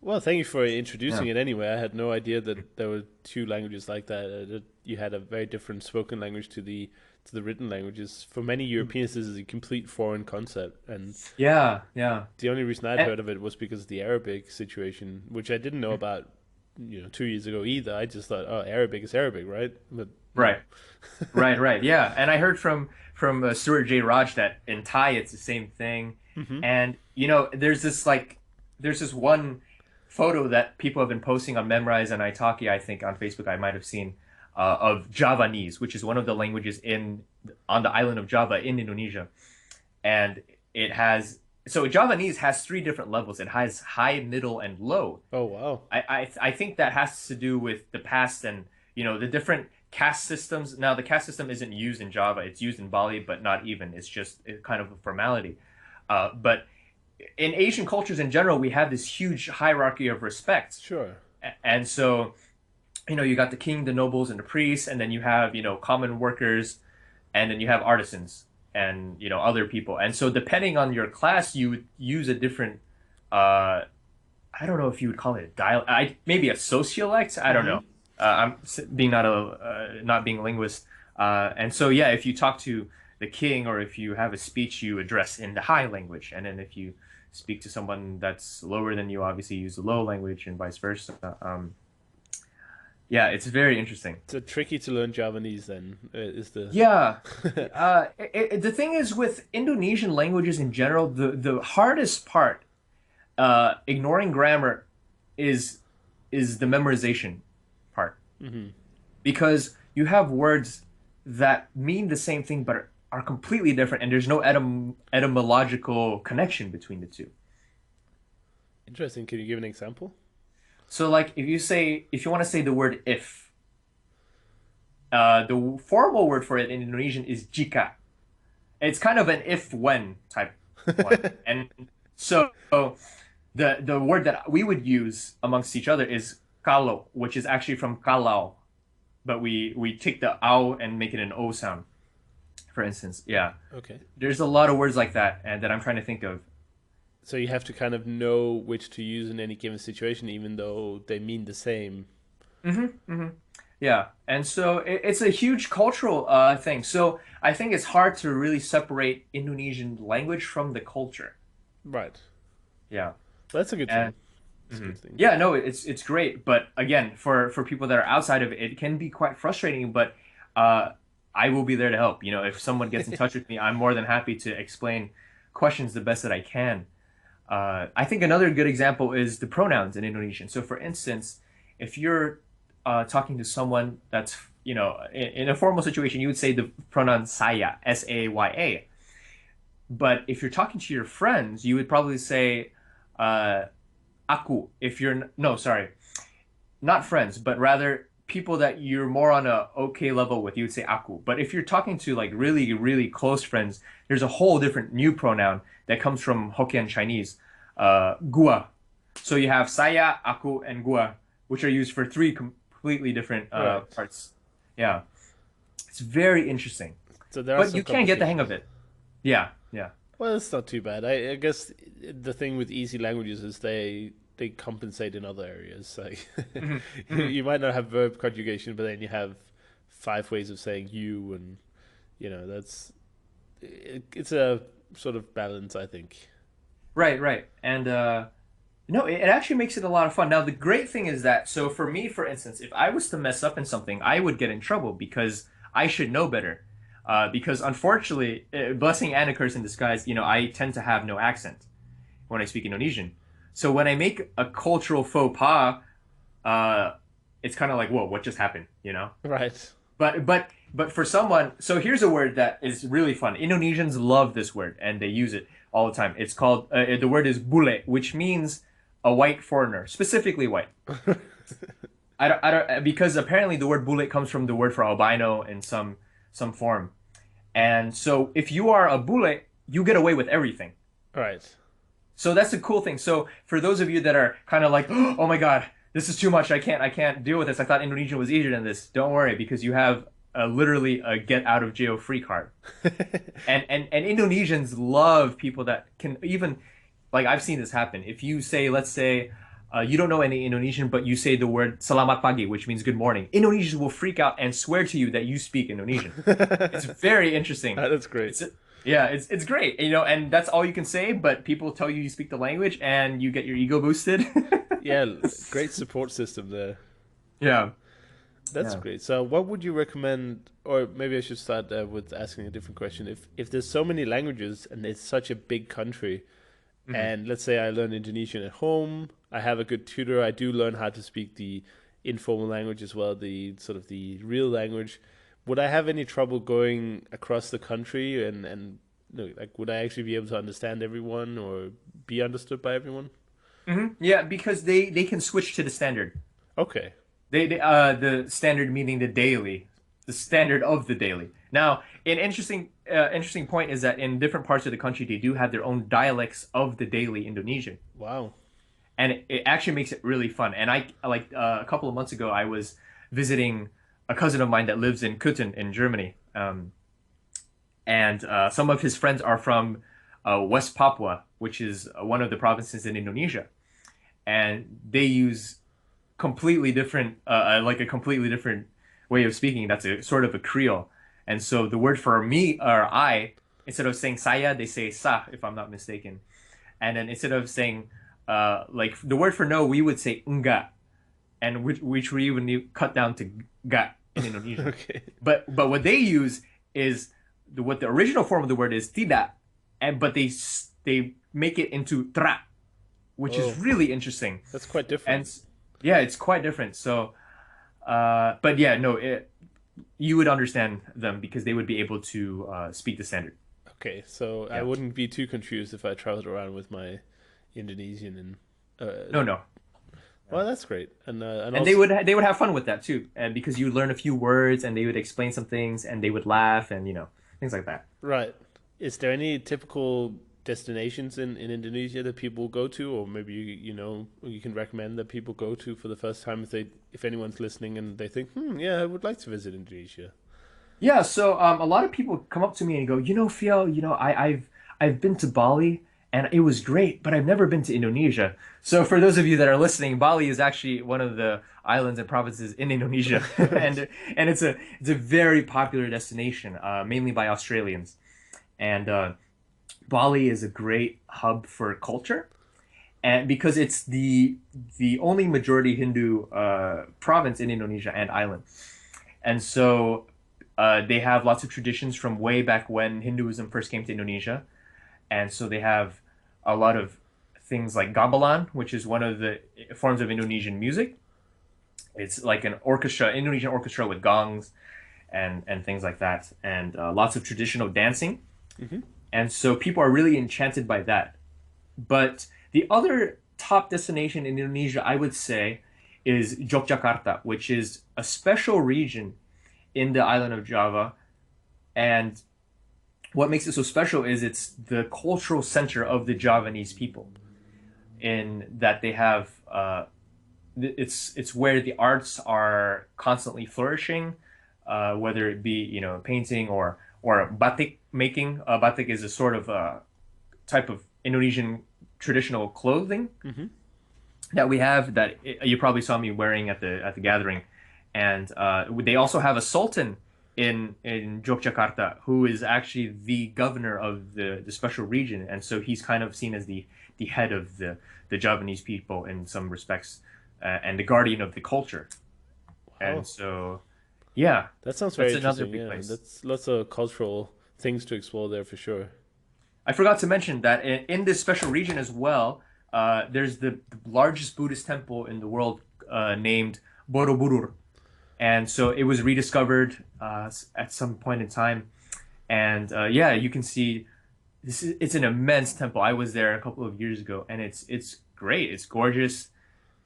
Well, thank you for introducing it anyway. I had no idea that there were two languages like that. That you had a very different spoken language to the written languages. For many Europeans, this is a complete foreign concept, and yeah. the only reason I'd heard of it was because of the Arabic situation, which I didn't know about, 2 years ago either. I just thought, oh, Arabic is Arabic, right? But right. Yeah, and I heard from Stuart J. Raj that in Thai it's the same thing. And there's this one photo that people have been posting on Memrise and Italki, I think on Facebook I might have seen, of Javanese, which is one of the languages on the island of Java in Indonesia. And Javanese has 3 different levels. It has high, middle, and low. Oh wow. I think that has to do with the past and the different caste systems. Now the caste system isn't used in Java; it's used in Bali, but not even. It's just kind of a formality. But in Asian cultures in general, we have this huge hierarchy of respect. Sure. And so, you got the king, the nobles, and the priests, and then you have common workers, and then you have artisans and other people. And so depending on your class, you would use a different I don't know if you would call it a dialect, maybe a sociolect. I don't know. I'm being not being a linguist. And so yeah, if you talk to the king, or if you have a speech, you address in the high language, and then if you speak to someone that's lower than you, obviously use the low language, and vice versa. Yeah, it's very interesting. So tricky to learn Javanese then, is the... Yeah. The thing is, with Indonesian languages in general, the hardest part, ignoring grammar, is the memorization part. Because you have words that mean the same thing but are completely different, and there's no etymological connection between the two. Interesting. Can you give an example? So, like, if you want to say the word if, the formal word for it in Indonesian is jika. It's kind of an if-when type one. And so the word that we would use amongst each other is kalau, which is actually from kalau, but we take the ao and make it an o sound, for instance. Yeah. Okay. There's a lot of words like that, and that I'm trying to think of. So you have to kind of know which to use in any given situation, even though they mean the same. Yeah, and so it's a huge cultural thing. So I think it's hard to really separate Indonesian language from the culture. Right. Yeah. That's a good thing. That's a good thing. Yeah, no, it's great. But again, for people that are outside of it, it can be quite frustrating. But I will be there to help. If someone gets in touch with me, I'm more than happy to explain questions the best that I can. I think another good example is the pronouns in Indonesian. So, for instance, if you're talking to someone that's, in a formal situation, you would say the pronoun saya, S-A-Y-A. But if you're talking to your friends, you would probably say aku. If you're no, sorry, not friends, but rather people that you're more on a okay level with, you would say aku. But if you're talking to like really, really close friends, there's a whole different new pronoun that comes from Hokkien Chinese, gua. So you have saya, aku, and gua, which are used for three completely different Right. parts. Yeah, it's very interesting, So there are but some you can get the hang of complications. it. Yeah, yeah. Well, it's not too bad. I guess the thing with easy languages is they compensate in other areas. Like Hmm. Hmm. you might not have verb conjugation, but then you have five ways of saying you, and that's it's a sort of balance, I think. Right, right. And no, it actually makes it a lot of fun. Now, the great thing is that, so for me, for instance, if I was to mess up in something, I would get in trouble because I should know better. Because unfortunately, blessing and a curse in disguise, I tend to have no accent when I speak Indonesian. So when I make a cultural faux pas, uh, it's kind of like, whoa, what just happened? Right. But for someone, so here's a word that is really fun. Indonesians love this word and they use it all the time. It's called the word is bule, which means a white foreigner, specifically white. I don't because apparently the word bule comes from the word for albino in some form. And so if you are a bule, you get away with everything. Right. So that's the cool thing. So for those of you that are kind of like, oh my God, this is too much. I can't deal with this. I thought Indonesian was easier than this. Don't worry, because you have literally a get out of jail free card. And Indonesians love people that can even like I've seen this happen. If you say, let's say, you don't know any Indonesian, but you say the word "selamat pagi," which means good morning. Indonesians will freak out and swear to you that you speak Indonesian. It's very interesting. That's great. Yeah, it's great, and that's all you can say. But people tell you speak the language, and you get your ego boosted. Yeah, great support system there. Yeah, That's yeah. great. So, what would you recommend? Or maybe I should start with asking a different question. If there's so many languages and it's such a big country, Hmm. and let's say I learn Indonesian at home, I have a good tutor, I do learn how to speak the informal language as well, the sort of the real language. Would I have any trouble going across the country and no, like would I actually be able to understand everyone or be understood by everyone? Hmm. Yeah, because they can switch to the standard. Okay. The standard meaning the standard of the daily. Now, an interesting point is that in different parts of the country, they do have their own dialects of the daily Indonesian, Wow. and it actually makes it really fun. And I like a couple of months ago, I was visiting a cousin of mine that lives in Köthen in Germany, and some of his friends are from West Papua, which is one of the provinces in Indonesia, and they use completely different, like a completely different way of speaking. That's a sort of a Creole. And so the word for me or I, instead of saying saya, they say sa, if I'm not mistaken. And then instead of saying, like the word for no, we would say enggak, and which we even cut down to ga in Indonesian. Okay. But what they use is what the original form of the word is tidak, and but they make it into tra, which is Oh, really interesting. that's quite different. And yeah, it's quite different. So, but yeah, no, you would understand them because they would be able to speak the standard. Okay, so I Yeah. wouldn't be too confused if I traveled around with my Indonesian and No, no. well, that's great. And And also they would have fun with that too, and because you learn a few words, and they would explain some things, and they would laugh, and things like that. right. Is there any typical destinations in Indonesia that people go to, or maybe you can recommend that people go to for the first time if anyone's listening and they think, yeah, I would like to visit Indonesia. Yeah, so a lot of people come up to me and go, Fiel, I've been to Bali and it was great, but I've never been to Indonesia. So for those of you that are listening, Bali is actually one of the islands and provinces in Indonesia, Right. and it's a very popular destination, mainly by Australians. And Bali is a great hub for culture, and because it's the only majority Hindu province in Indonesia and island. And so they have lots of traditions from way back when Hinduism first came to Indonesia. And so they have a lot of things like gamelan, which is one of the forms of Indonesian music. It's like an orchestra, Indonesian orchestra with gongs and things like that, and lots of traditional dancing. Hmm. And so people are really enchanted by that. But the other top destination in Indonesia, I would say, is Yogyakarta, which is a special region in the island of Java. And what makes it so special is it's the cultural center of the Javanese people, in that they have it's where the arts are constantly flourishing, whether it be painting or batik making. Batik is a sort of type of Indonesian traditional clothing Hmm. that we have that you probably saw me wearing at the gathering, and they also have a sultan in Yogyakarta who is actually the governor of the special region, and so he's kind of seen as the head of the Javanese people in some respects, and the guardian of the culture. And Wow, so, yeah, that sounds very that's another interesting. big Yeah, place. that's lots of cultural things to explore there for sure. I forgot to mention that in this special region as well, there's the largest Buddhist temple in the world, named Borobudur. And so it was rediscovered at some point in time. And yeah, you can see it's an immense temple. I was there a couple of years ago, and it's great. It's gorgeous,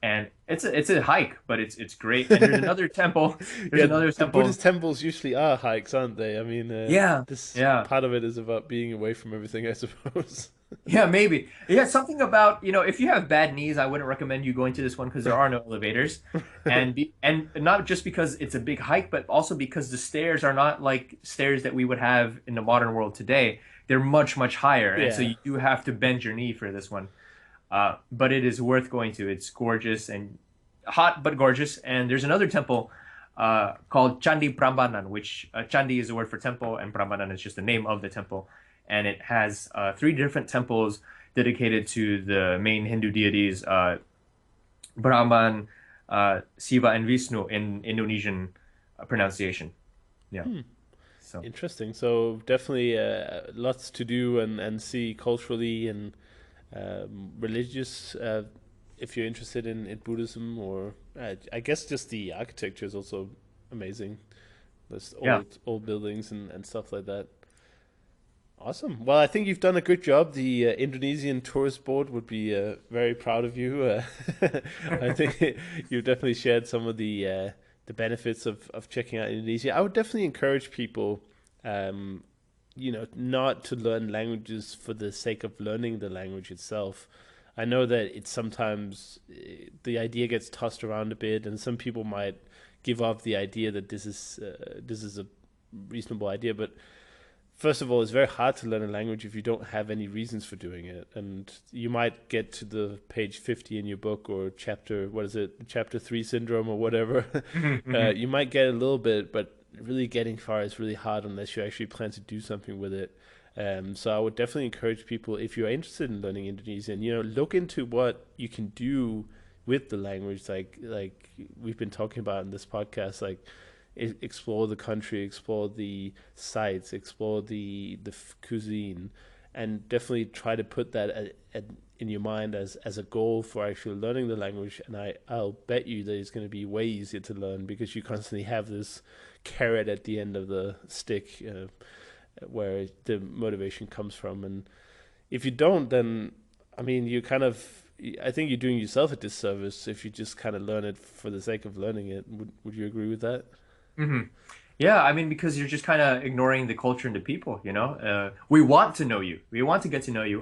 and it's a hike, but it's great. And there's another temple. There's Yeah, another the temple. Buddhist temples usually are hikes, aren't they? I mean, Yeah, this yeah. part of it is about being away from everything, I suppose. Yeah, maybe. Yeah, something about, if you have bad knees, I wouldn't recommend you going to this one because there are no elevators. And not just because it's a big hike, but also because the stairs are not like stairs that we would have in the modern world today. They're much, much higher. And so Yeah. you do have to bend your knee for this one. But it is worth going to. It's gorgeous and hot, but gorgeous. And there's another temple called Candi Prambanan, which Candi is the word for temple, and Prambanan is just the name of the temple. And it has three different temples dedicated to the main Hindu deities, Brahman, Shiva, and Vishnu in Indonesian pronunciation. Yeah. So Interesting. So definitely lots to do and see culturally and religious. If you're interested in Buddhism, or I guess just the architecture is also amazing. There's yeah. old buildings and stuff like that. Awesome. Well, I think you've done a good job. The Indonesian Tourist Board would be very proud of you. I think you've definitely shared some of the benefits of checking out Indonesia. I would definitely encourage people, um, not to learn languages for the sake of learning the language itself. I know that it's sometimes the idea gets tossed around a bit, and some people might give up the idea that this is a reasonable idea, but first of all, it's very hard to learn a language if you don't have any reasons for doing it. And you might get to the page 50 in your book, or chapter, what is it, chapter 3 syndrome or whatever. Mhm, mhm. You might get a little bit, but really getting far is really hard unless you actually plan to do something with it. So I would definitely encourage people, if you're interested in learning Indonesian, look into what you can do with the language, like we've been talking about in this podcast, like explore the country, explore the sites, explore the cuisine, and definitely try to put that in your mind as a goal for actually learning the language. And I'll bet you that it's going to be way easier to learn because you constantly have this carrot at the end of the stick, where the motivation comes from. And if you don't, then I mean, I think you're doing yourself a disservice if you just kind of learn it for the sake of learning it. Would you agree with that? Mhm. Yeah, I mean, because you're just kind of ignoring the culture and the people, we want to know you. We want to get to know you,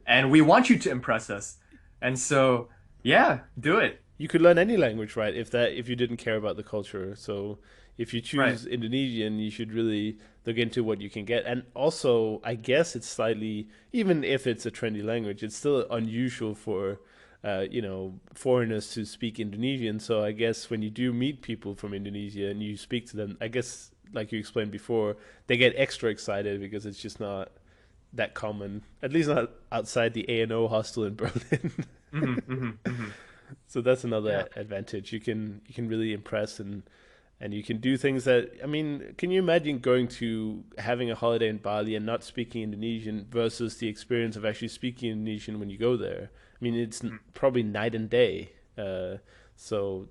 and we want you to impress us. And so, yeah, do it. You could learn any language, right? If you didn't care about the culture. So if you Right. choose Indonesian, you should really look into what you can get. And also, I guess it's slightly, even if it's a trendy language, it's still unusual for foreigners to speak Indonesian. So I guess when you do meet people from Indonesia and you speak to them, I guess like you explained before, they get extra excited because it's just not that common, at least not outside the A&O hostel in Berlin. Hmm, hmm, hmm. So that's Yeah. another advantage. You can really impress, and you can do things that, I mean, can you imagine going to having a holiday in Bali and not speaking Indonesian versus the experience of actually speaking Indonesian when you go there? I mean, it's Mhm. probably night and day. So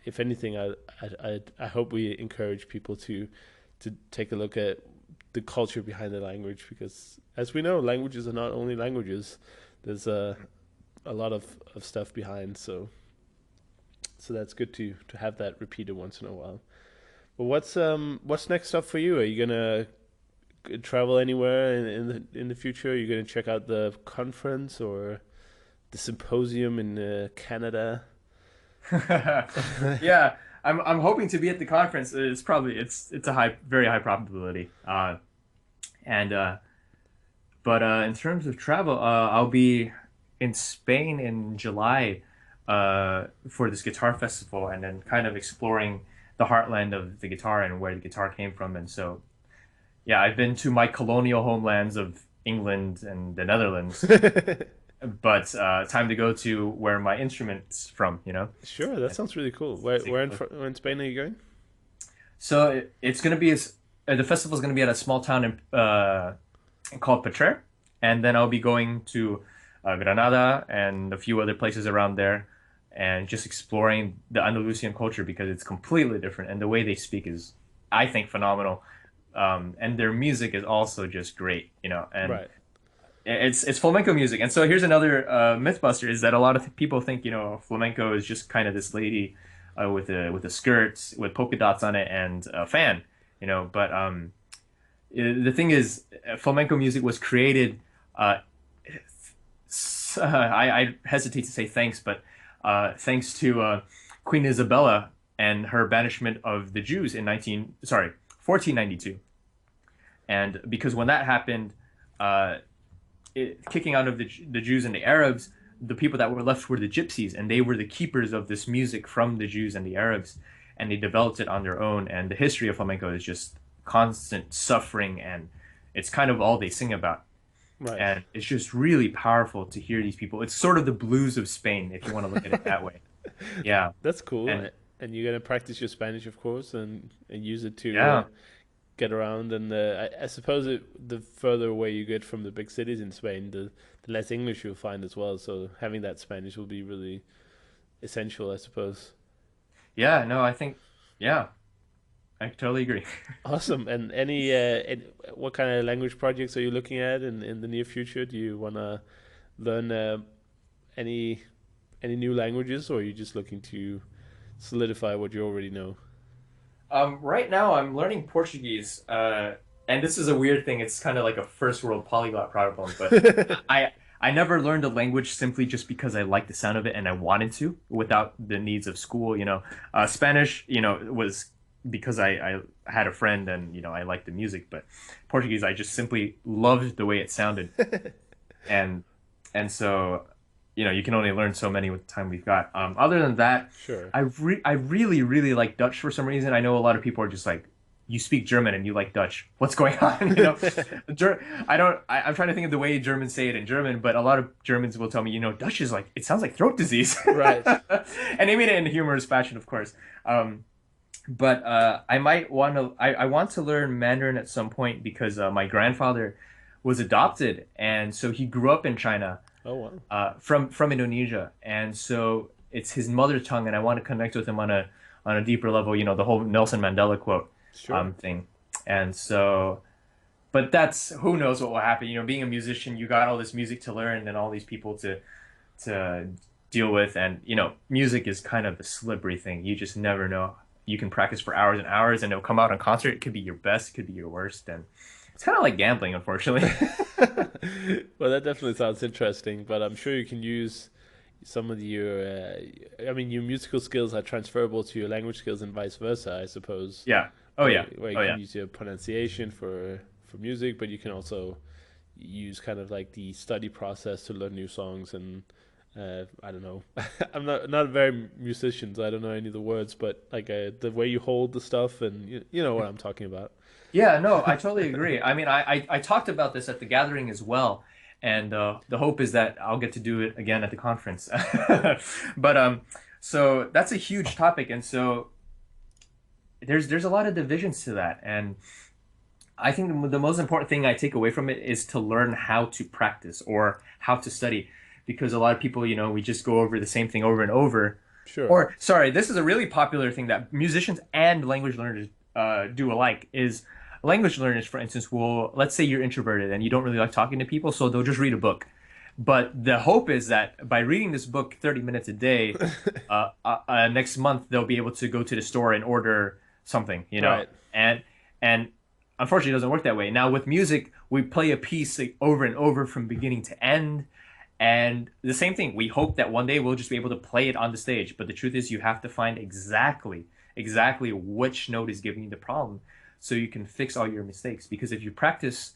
if anything, I hope we encourage people to take a look at the culture behind the language, because as we know, languages are not only languages. There's a lot of stuff behind. So that's good to have that repeated once in a while. But what's next up for you? Are you gonna travel anywhere in the future? Are you gonna check out the conference or the symposium in Canada? Yeah, I'm hoping to be at the conference. It's a very high probability. And But in terms of travel, I'll be in Spain in July for this guitar festival, and then kind of exploring the heartland of the guitar and where the guitar came from. And so, yeah, I've been to my colonial homelands of England and the Netherlands, but time to go to where my instrument's from, you know? Sure, that sounds really cool. Where in Spain are you going? So it's going to be the festival's going to be at a small town called Petrer, and then I'll be going to Granada and a few other places around there, and just exploring the Andalusian culture because it's completely different, and the way they speak is, I think, phenomenal, and their music is also just great, you know, and Right. it's flamenco music. And so here's another mythbuster: is that a lot of people think, you know, flamenco is just kind of this lady with a skirt with polka dots on it and a fan, you know, but the thing is, flamenco music was created. I hesitate to say thanks, but thanks to Queen Isabella and her banishment of the Jews in 1492. And because when that happened, kicking out of the Jews and the Arabs, the people that were left were the Gypsies, and they were the keepers of this music from the Jews and the Arabs, and they developed it on their own. And the history of flamenco is just constant suffering, and it's kind of all they sing about. Right. And it's just really powerful to hear these people. It's sort of the blues of Spain, if you want to look at it that way. Yeah. That's cool. And And you're gonna practice your Spanish, of course, and use it to yeah. get around. And I suppose the further away you get from the big cities in Spain, the less English you'll find as well. So having that Spanish will be really essential, I suppose. Yeah, no, I think, yeah, I totally agree. Awesome. And what kind of language projects are you looking at in the near future? Do you want to learn any new languages, or are you just looking to solidify what you already know? Right now I'm learning Portuguese, and this is a weird thing. It's kind of like a first world polyglot problem, but I never learned a language simply just because I liked the sound of it and I wanted to, without the needs of school. You know, Spanish, you know, was because I had a friend and, you know, I liked the music, but Portuguese I just simply loved the way it sounded, and so, you know, you can only learn so many with the time we've got. Other than that, Sure. I really really like Dutch for some reason. I know a lot of people are just like, you speak German and you like Dutch. What's going on? You know, I don't. I'm trying to think of the way Germans say it in German, but a lot of Germans will tell me, you know, Dutch is like, it sounds like throat disease. Right. And they mean it in a humorous fashion, of course. But I might want to. I want to learn Mandarin at some point because my grandfather was adopted, and so he grew up in China, Oh wow. from Indonesia, and so it's his mother tongue, and I want to connect with him on a deeper level. You know, the whole Nelson Mandela quote Sure. thing, and so, but that's, who knows what will happen. You know, being a musician, you got all this music to learn and all these people to deal with, and you know, music is kind of a slippery thing. You just never know. You can practice for hours and hours, and it'll come out on concert. It could be your best, it could be your worst, and it's kind of like gambling, unfortunately. Well, that definitely sounds interesting, but I'm sure you can use some of your, I mean, your musical skills are transferable to your language skills and vice versa, I suppose. Yeah. Oh yeah. Where you Oh can yeah. use your pronunciation for music, but you can also use kind of like the study process to learn new songs. And I don't know, I'm not a very musician, so I don't know any of the words, but like the way you hold the stuff, and you know what I'm talking about. Yeah, no, I totally agree. I mean, I talked about this at the gathering as well, and the hope is that I'll get to do it again at the conference. But so that's a huge topic, and so there's a lot of divisions to that, and I think the most important thing I take away from it is to learn how to practice or how to study, because a lot of people, you know, we just go over the same thing over and over. Sure. Or, sorry, this is a really popular thing that musicians and language learners do alike, is language learners, for instance, will, let's say you're introverted and you don't really like talking to people, so they'll just read a book. But the hope is that by reading this book 30 minutes a day, next month they'll be able to go to the store and order something, Right. and unfortunately it doesn't work that way. Now with music, we play a piece like, over and over from beginning to end, and the same thing. We hope that one day we'll just be able to play it on the stage. But the truth is, you have to find exactly which note is giving you the problem, so you can fix all your mistakes. Because if you practice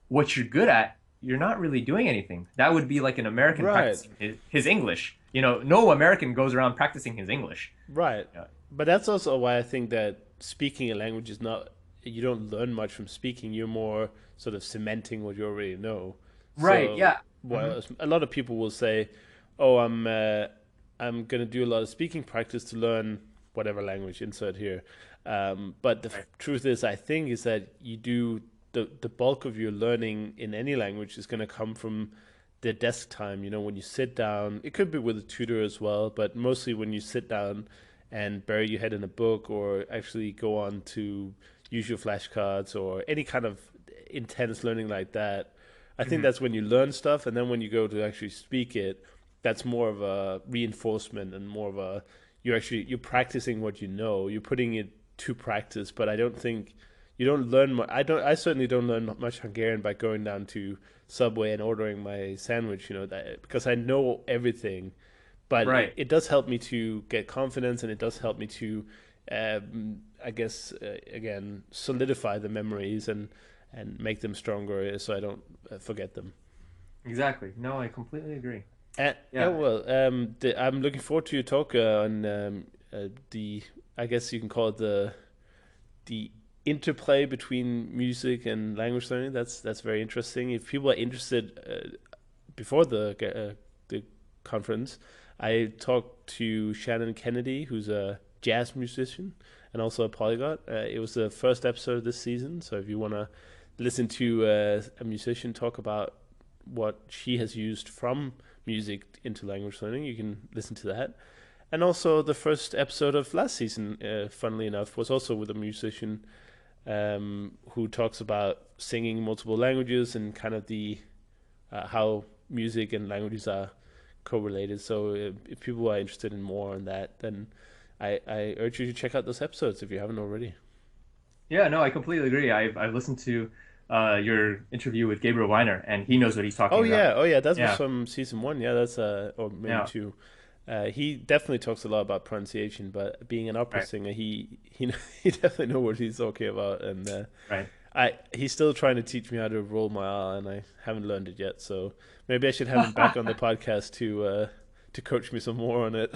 what you're good at, you're not really doing anything. That would be like an American Right. practicing his English. No American goes around practicing his English. Right. Yeah. But that's also why I think that speaking a language is not, you don't learn much from speaking. You're more sort of cementing what you already know. Right. So, Yeah. hmm well, a lot of people will say, "Oh, I'm gonna do a lot of speaking practice to learn whatever language insert here." But the Right. truth is, I think, is that you do the bulk of your learning in any language is gonna come from the desk time. When you sit down, it could be with a tutor as well, but mostly when you sit down and bury your head in a book, or actually go on to use your flashcards or any kind of intense learning like that. I think hmm that's when you learn stuff, and then when you go to actually speak it, that's more of a reinforcement and more of a, you're practicing what you know, you're putting it to practice. But I don't think you don't learn much. I certainly don't learn much Hungarian by going down to Subway and ordering my sandwich, that, because I know everything. But it, Right. it does help me to get confidence, and it does help me to, I guess, again, solidify the memories and make them stronger, so I don't forget them. Exactly. No, I completely agree. Yeah, Yeah. well, I'm looking forward to your talk on the, I guess you can call it the interplay between music and language learning. That's very interesting. If people are interested, before the conference, I talked to Shannon Kennedy, who's a jazz musician and also a polyglot. It was the first episode of this season, so if you want to listen to a musician talk about what she has used from music into language learning, you can listen to that. And also, the first episode of last season, funnily enough, was also with a musician who talks about singing multiple languages and kind of the how music and languages are correlated. So if people are interested in more on that, then I urge you to check out those episodes if you haven't already. Yeah. No, I completely agree. I've listened to your interview with Gabriel Weiner, and he knows what he's talking about. Oh yeah, that was Yeah. from season one. Yeah, that's or maybe Yeah. two. He definitely talks a lot about pronunciation, but being an opera Right. singer, he he definitely know what he's talking about, and Right. he's still trying to teach me how to roll my R, and I haven't learned it yet. So maybe I should have him back on the podcast to coach me some more on it.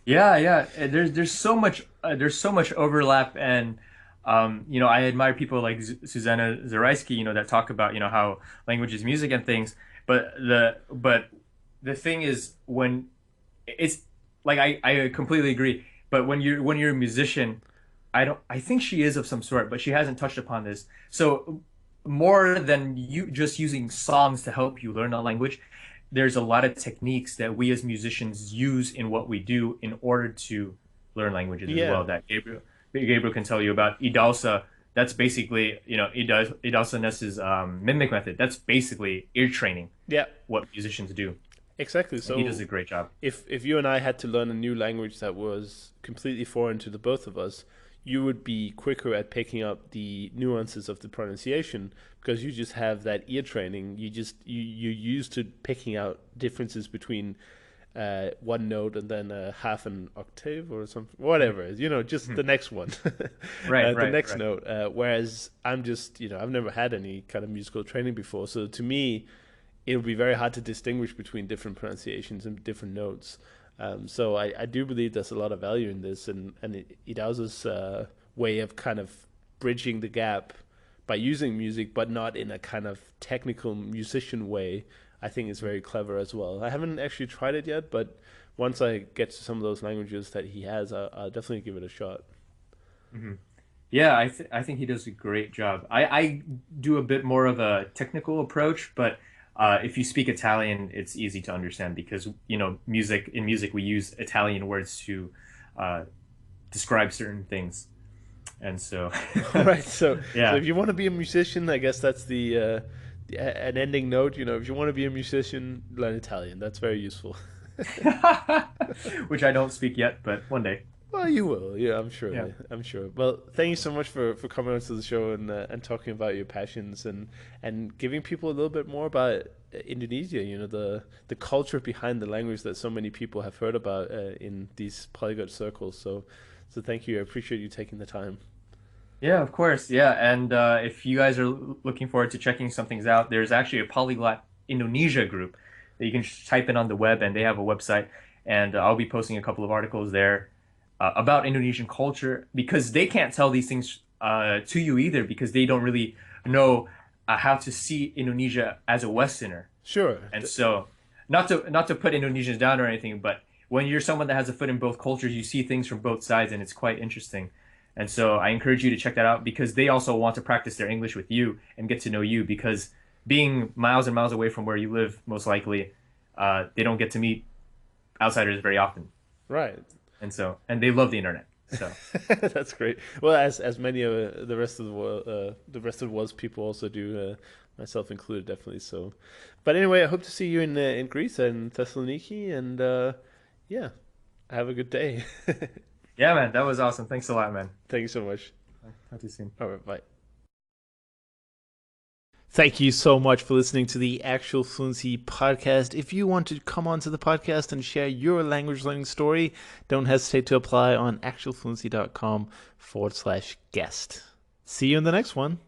Yeah, yeah. There's so much overlap, and I admire people like Susanna Zaraisky, that talk about how language is music and things. But the thing is, when it's like I completely agree. But when you're a musician, I think she is of some sort, but she hasn't touched upon this. So more than you just using songs to help you learn a language, there's a lot of techniques that we as musicians use in what we do in order to learn languages as Yeah, well. That Gabriel can tell you about idalsa. That's basically, idalsa Ness's mimic method. That's basically ear training, yeah, what musicians do, exactly. and he does So a great job. if you and I had to learn a new language that was completely foreign to the both of us, you would be quicker at picking up the nuances of the pronunciation because you just have that ear training. You're used to picking out differences between one note and then half an octave or something, whatever. Just the next one, Right, the right, next right. note. Whereas I'm just, I've never had any kind of musical training before, so to me, it would be very hard to distinguish between different pronunciations and different notes. So I do believe there's a lot of value in this, and it has way of kind of bridging the gap by using music, but not in a kind of technical musician way. I think it's very clever as well. I haven't actually tried it yet, but once I get to some of those languages that he has, I'll definitely give it a shot. hmm Yeah, I think he does a great job. I do a bit more of a technical approach, but if you speak Italian, it's easy to understand because music we use Italian words to uh, describe certain things, and so Right. So yeah, if you want to be a musician, I guess that's an ending note, if you want to be a musician, learn Italian. That's very useful. Which I don't speak yet, but one day. Well, you will. Yeah, I'm Yeah. sure. I'm sure. Well, thank you so much for coming onto the show and talking about your passions and giving people a little bit more about Indonesia. The culture behind the language that so many people have heard about in these polyglot circles. So thank you. I appreciate you taking the time. Yeah, of course. Yeah, and if you guys are looking forward to checking some things out, there's actually a Polyglot Indonesia group that you can type in on the web, and they have a website. And I'll be posting a couple of articles there about Indonesian culture because they can't tell these things to you either because they don't really know how to see Indonesia as a Westerner. Sure. And so, not to put Indonesians down or anything, but when you're someone that has a foot in both cultures, you see things from both sides, and it's quite interesting. And so, I encourage you to check that out because they also want to practice their English with you and get to know you. Because being miles and miles away from where you live, most likely, they don't get to meet outsiders very often, Right. and they love the internet. So, That's great. Well, as many of the rest of the rest of the world's people also do, myself included, definitely. So, but anyway, I hope to see you in Greece and Thessaloniki, and yeah, have a good day. yeah, man, that was awesome. Thanks a lot, man. Thank you so much. Talk to you soon. All right, bye. Thank you so much for listening to the Actual Fluency podcast. If you want to come onto the podcast and share your language learning story, don't hesitate to apply on actualfluency.com/guest. See you in the next one.